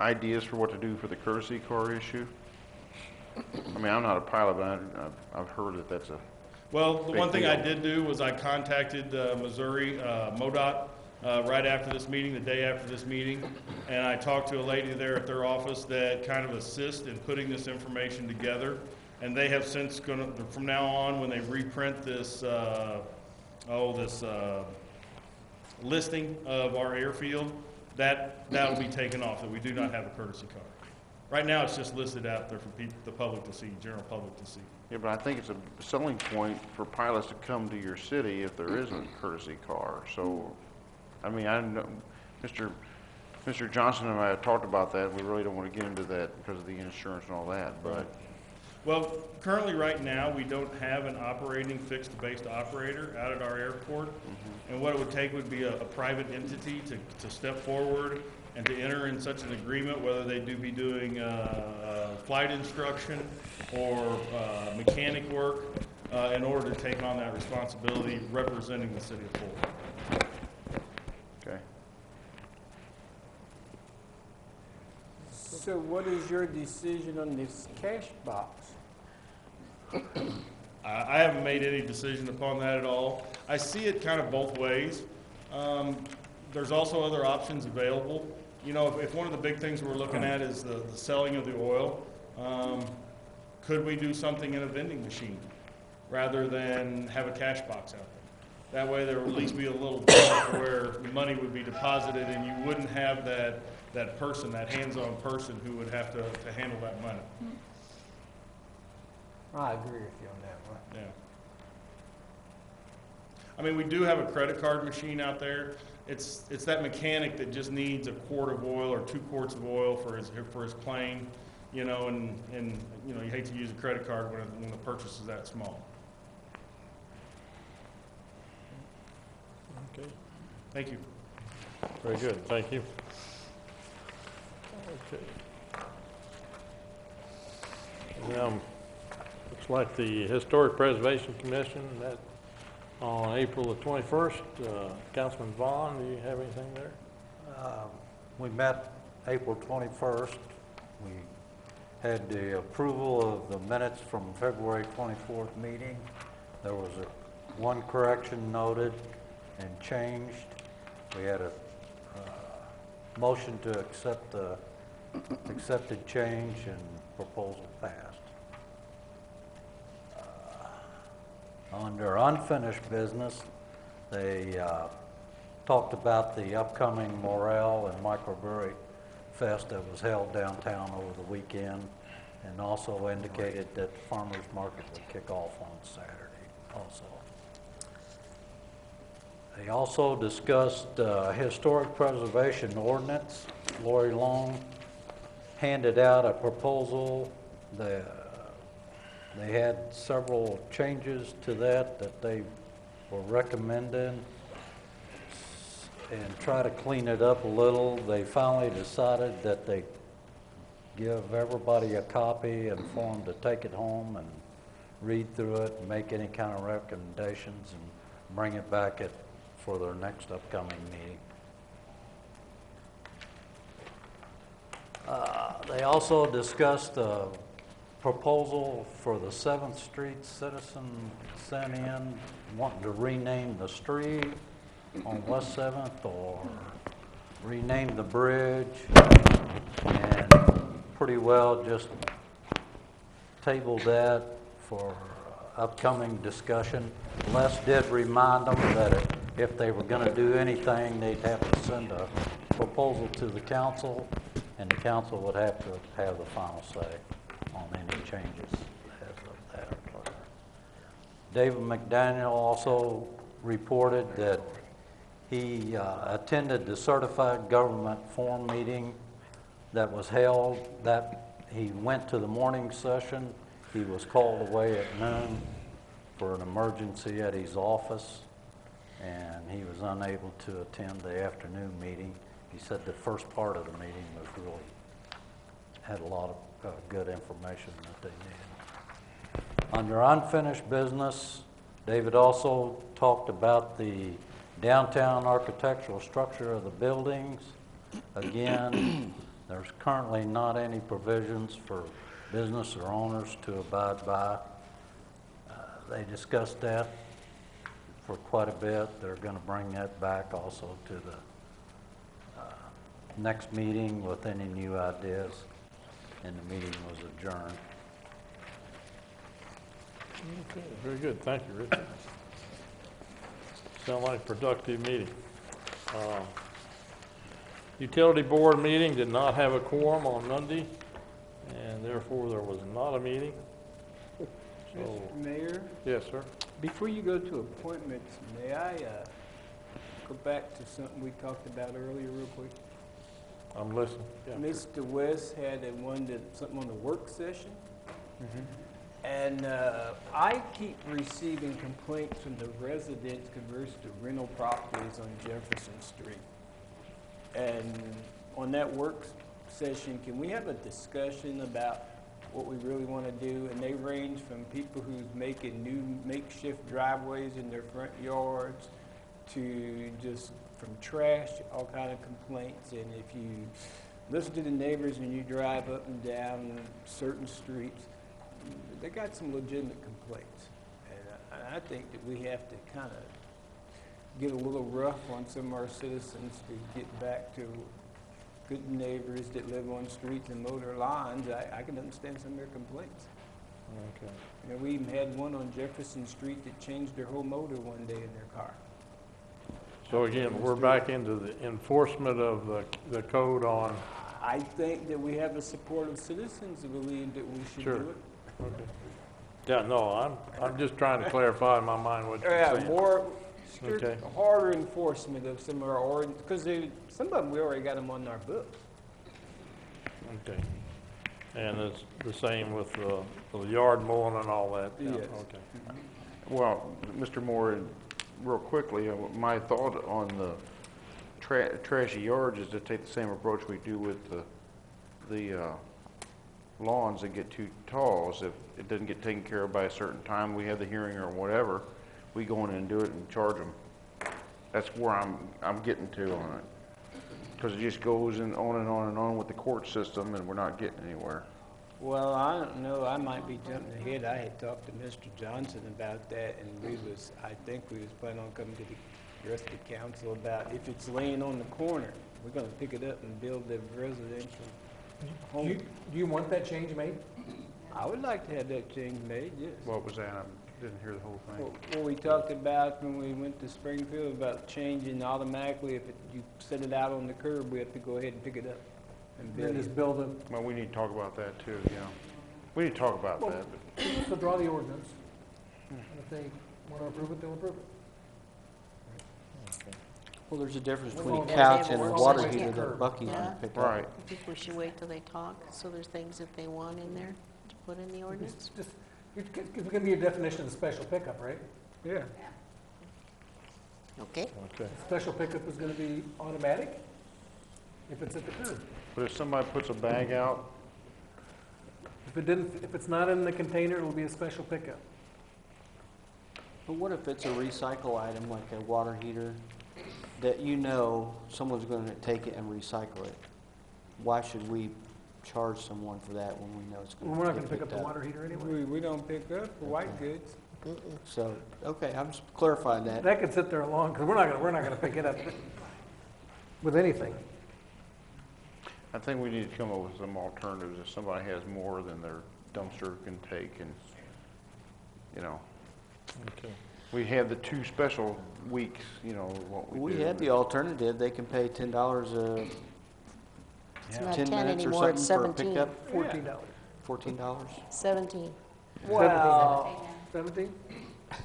ideas for what to do for the courtesy car issue? I mean, I'm not a pilot, but I've heard that that's a Well, the big one thing deal. I did do was I contacted Missouri MoDOT right after this meeting, the day after this meeting, and I talked to a lady there at their office that kind of assists in putting this information together. And they have since from now on, when they reprint this, listing of our airfield, that will be taken off, that we do not have a courtesy car. Right now, it's just listed out there for the public to see, general public to see. Yeah, but I think it's a selling point for pilots to come to your city if there isn't a courtesy car. So, I mean, I know Mr. Johnson and I have talked about that. We really don't want to get into that because of the insurance and all that, but. Well, currently right now, we don't have an operating fixed-based operator out at our airport. Mm-hmm. And what it would take would be a private entity to step forward and to enter in such an agreement, whether they do be doing flight instruction or mechanic work, in order to take on that responsibility representing the city of Fulton. Okay. So what is your decision on this cash box? I haven't made any decision upon that at all. I see it kind of both ways. There's also other options available. You know, if one of the big things we're looking at is the selling of the oil, could we do something in a vending machine rather than have a cash box out there? That way there would at least be a little vault where the money would be deposited and you wouldn't have that person, that hands-on person who would have to handle that money. I agree with you on that one. Yeah. I mean, we do have a credit card machine out there. It's that mechanic that just needs a quart of oil or 2 quarts of oil for his plane, you know, and you know, you hate to use a credit card when the purchase is that small. Okay. Thank you. Very good, thank you. Okay. Now, looks like the Historic Preservation Commission met on April the 21st. Councilman Vaughn, do you have anything there? We met April 21st. We had the approval of the minutes from February 24th meeting. There was one correction noted and changed. We had a motion to accept the accepted change and proposal passed. Under unfinished business, they talked about the upcoming Morel and Microbrewery Fest that was held downtown over the weekend, and also indicated that the farmers market would kick off on Saturday also. They also discussed historic preservation ordinance. Lori Long handed out a proposal. They had several changes to that they were recommending and try to clean it up a little. They finally decided that they give everybody a copy and for them to take it home and read through it and make any kind of recommendations and bring it back for their next upcoming meeting. They also discussed a proposal for the 7th Street citizen sent in, wanting to rename the street on West 7th or rename the bridge, and pretty well just tabled that for upcoming discussion. Les did remind them that if they were going to do anything, they'd have to send a proposal to the council, and the council would have to have the final say on any changes as of that occur. David McDaniel also reported that he attended the Certified Government Forum meeting that was held. He went to the morning session. He was called away at noon for an emergency at his office, and he was unable to attend the afternoon meeting. He said the first part of the meeting was really, had a lot of good information that they needed. Under unfinished business, David also talked about the downtown architectural structure of the buildings. Again, there's currently not any provisions for business or owners to abide by. They discussed that for quite a bit. They're going to bring that back also to the next meeting with any new ideas, and the meeting was adjourned. Okay, very good. Thank you, Richard. Sound like a productive meeting. Utility board meeting did not have a quorum on Monday, and therefore there was not a meeting. So, Mr. Mayor? Yes, sir. Before you go to appointments, may I go back to something we talked about earlier real quick? I'm listening. Yeah, Mr. West had something on the work session. And I keep receiving complaints from the residents converted to rental properties on Jefferson Street. And on that work session, can we have a discussion about what we really want to do? And they range from people who's making new makeshift driveways in their front yards to just from trash, all kind of complaints. And if you listen to the neighbors and you drive up and down certain streets, they got some legitimate complaints. And I think that we have to kind of get a little rough on some of our citizens to get back to good neighbors that live on streets and mow their lawns. I can understand some of their complaints. Okay. You know, we even had one on Jefferson Street that changed their whole motor one day in their car. So again, we're back into the enforcement of the code on. I think that we have the support of citizens who believe that we should Sure. do it. Okay. Yeah, no, I'm just trying to clarify in my mind what you're saying. More strict, Okay. harder enforcement of some of our ordinances, because some of them, we already got them on our books. Okay. And it's the same with the yard mowing and all that? Yeah, Yes. Okay. Well, Mr. Moore, real quickly, my thought on the trashy yards is to take the same approach we do with the lawns that get too tall. Is if it doesn't get taken care of by a certain time, we have the hearing or whatever, we go in and do it and charge them. That's where I'm getting to on it. Because it just goes on and on and on with the court system, and we're not getting anywhere. Well, I don't know, I might be jumping ahead. I had talked to Mr. Johnson about that, and I think we was planning on coming to the rest of the council about if it's laying on the corner, we're gonna pick it up and build a residential home. Do you want that change made? I would like to have that change made, yes. What was that? I didn't hear the whole thing. Well, we talked about when we went to Springfield about changing automatically, if you set it out on the curb, we have to go ahead and pick it up and Then build just it. build it. Well, we need to talk about that too, yeah. We need to talk about that. But So draw the ordinance. And if they want to approve it, they'll approve it. Well, there's a difference Well, between a well, couch they and a have a water water heater heater. that Bucky's Yeah. gonna pick up. Right. I think we should wait till they talk, so there's things that they want in there to put in the ordinance. It's going to be a definition of special pickup, right? Yeah. Okay. Okay. Special pickup is going to be automatic if it's at the curb. But if somebody puts a bag out, If it's not in the container, it'll be a special pickup. But what if it's a recycle item, like a water heater, that you know someone's gonna take it and recycle it? Why should we charge someone for that when we know it's Well, gonna we're not get going to pick up picked the water heater anyway. We don't pick up for white goods. So, okay, I'm just clarifying that. That could sit there long, because we're not going to pick it up with anything. I think we need to come up with some alternatives if somebody has more than their dumpster can take, and, you know. Okay. We had the 2 special weeks, you know, what we do. We had the alternative, they can pay $10 It's not 10 10 minutes or anymore, it's something for a 17. pickup. $14. $14. 17. Well, 17?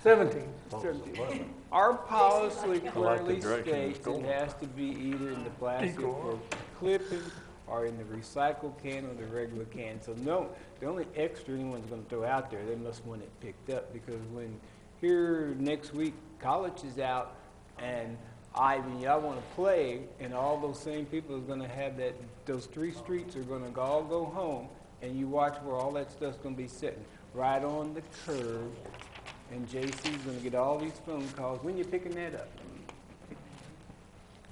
17. our policy like the clearly direction it's states it has to be either in the plastic for clipping or in the recycled can or the regular can. So no, the only extra anyone's gonna throw out there, they must want it picked up, because when here next week, college is out and y'all wanna play, and all those same people is gonna have those 3 streets are gonna all go home, and you watch where all that stuff's gonna be sitting, right on the curb, and JC's gonna get all these phone calls, when you picking that up?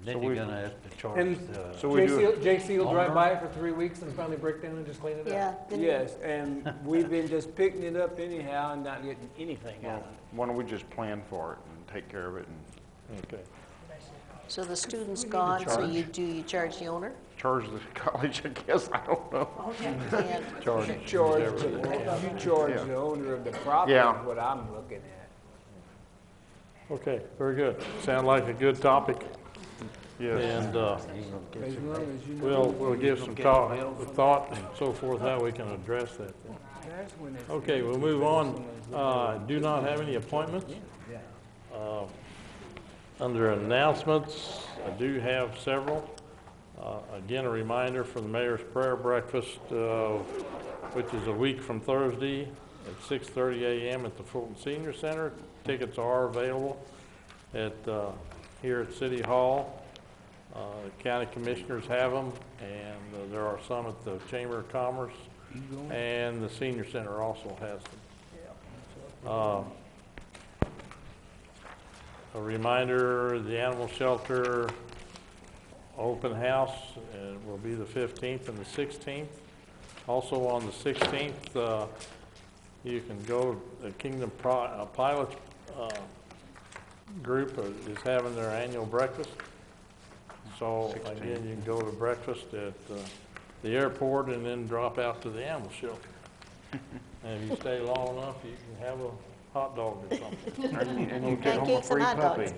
Then So you're we- gonna have to charge And the. So we do JC will drive owner? by it for 3 weeks and finally break down and just clean it up. Yeah. then- Yes, and we've been just picking it up anyhow and not getting anything out of it. Why don't we just plan for it and take care of it and Okay. So the student's gone, so you charge the owner? charge the college, I guess, I don't know. And Charge. You charge Yeah. the owner of the property, Yeah. is what I'm looking at. Okay, very good. Sound like a good topic. Yes. And As long as you know. we'll give some thought and so forth, how we can address that then. That's when it's- Okay, we'll move on. Do not have any appointments. Under announcements, I do have several. Again, a reminder for the Mayor's Prayer Breakfast, which is a week from Thursday at 6:30 a.m. at the Fulton Senior Center. Tickets are available here at City Hall. The county commissioners have them, and there are some at the Chamber of Commerce, and the senior center also has them. A reminder, the animal shelter open house will be the 15th and the 16th. Also on the 16th, you can go, the Kingdom Pilot group is having their annual breakfast. So again, you can go to breakfast at the airport and then drop out to the animal shelter. And if you stay long enough, you can have a hot dog or something. And you get home a free puppy.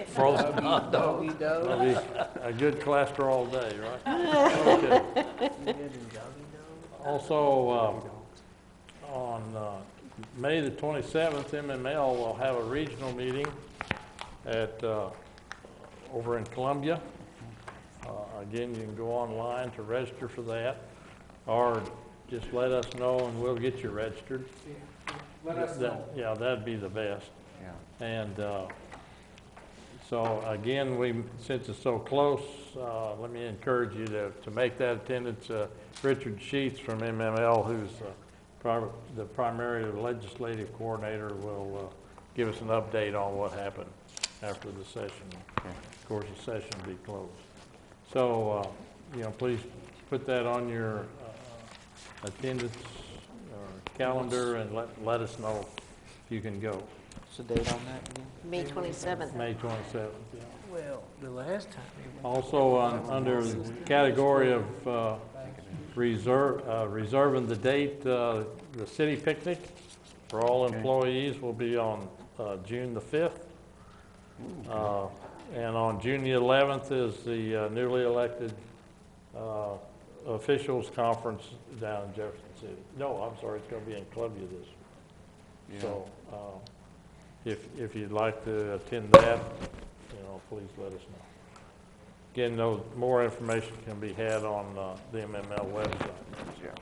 Frozen hot dog. That'll be a good cholesterol day, right? Okay. Also, on May the 27th, MML will have a regional meeting at over in Columbia. Again, you can go online to register for that, or just let us know and we'll get you registered. Let us know. Yeah, that'd be the best. Yeah. And so again, since it's so close, let me encourage you to make that attendance. Richard Sheets from MML, who's the primary legislative coordinator, will give us an update on what happened after the session. Okay. Of course, the session will be closed. So, please put that on your attendance or calendar and let us know if you can go. What's the date on that again? May 27th. May 27th, yeah. Well, the last time. Also, under the category of reserving the date, the city picnic for all employees will be on June the 5th. And on June the 11th is the newly elected officials conference down in Jefferson City. No, I'm sorry, it's going to be in Columbia this year. So if you'd like to attend that, please let us know. Again, more information can be had on the MML website. Yeah.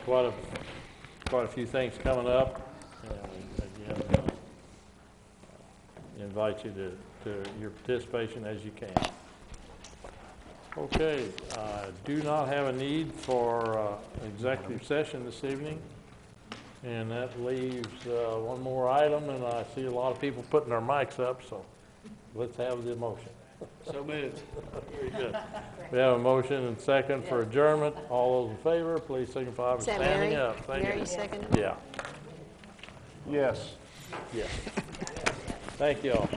Quite a few things coming up. And again, invite you to your participation as you can. Okay, I do not have a need for executive session this evening. And that leaves one more item, and I see a lot of people putting their mics up, so let's have the motion. So moved. Very good. We have a motion and second for adjournment. All those in favor, please signify by Is that standing Mary? up. Thank Mary you. seconded? Yeah. Yes. Yes. Thank you all.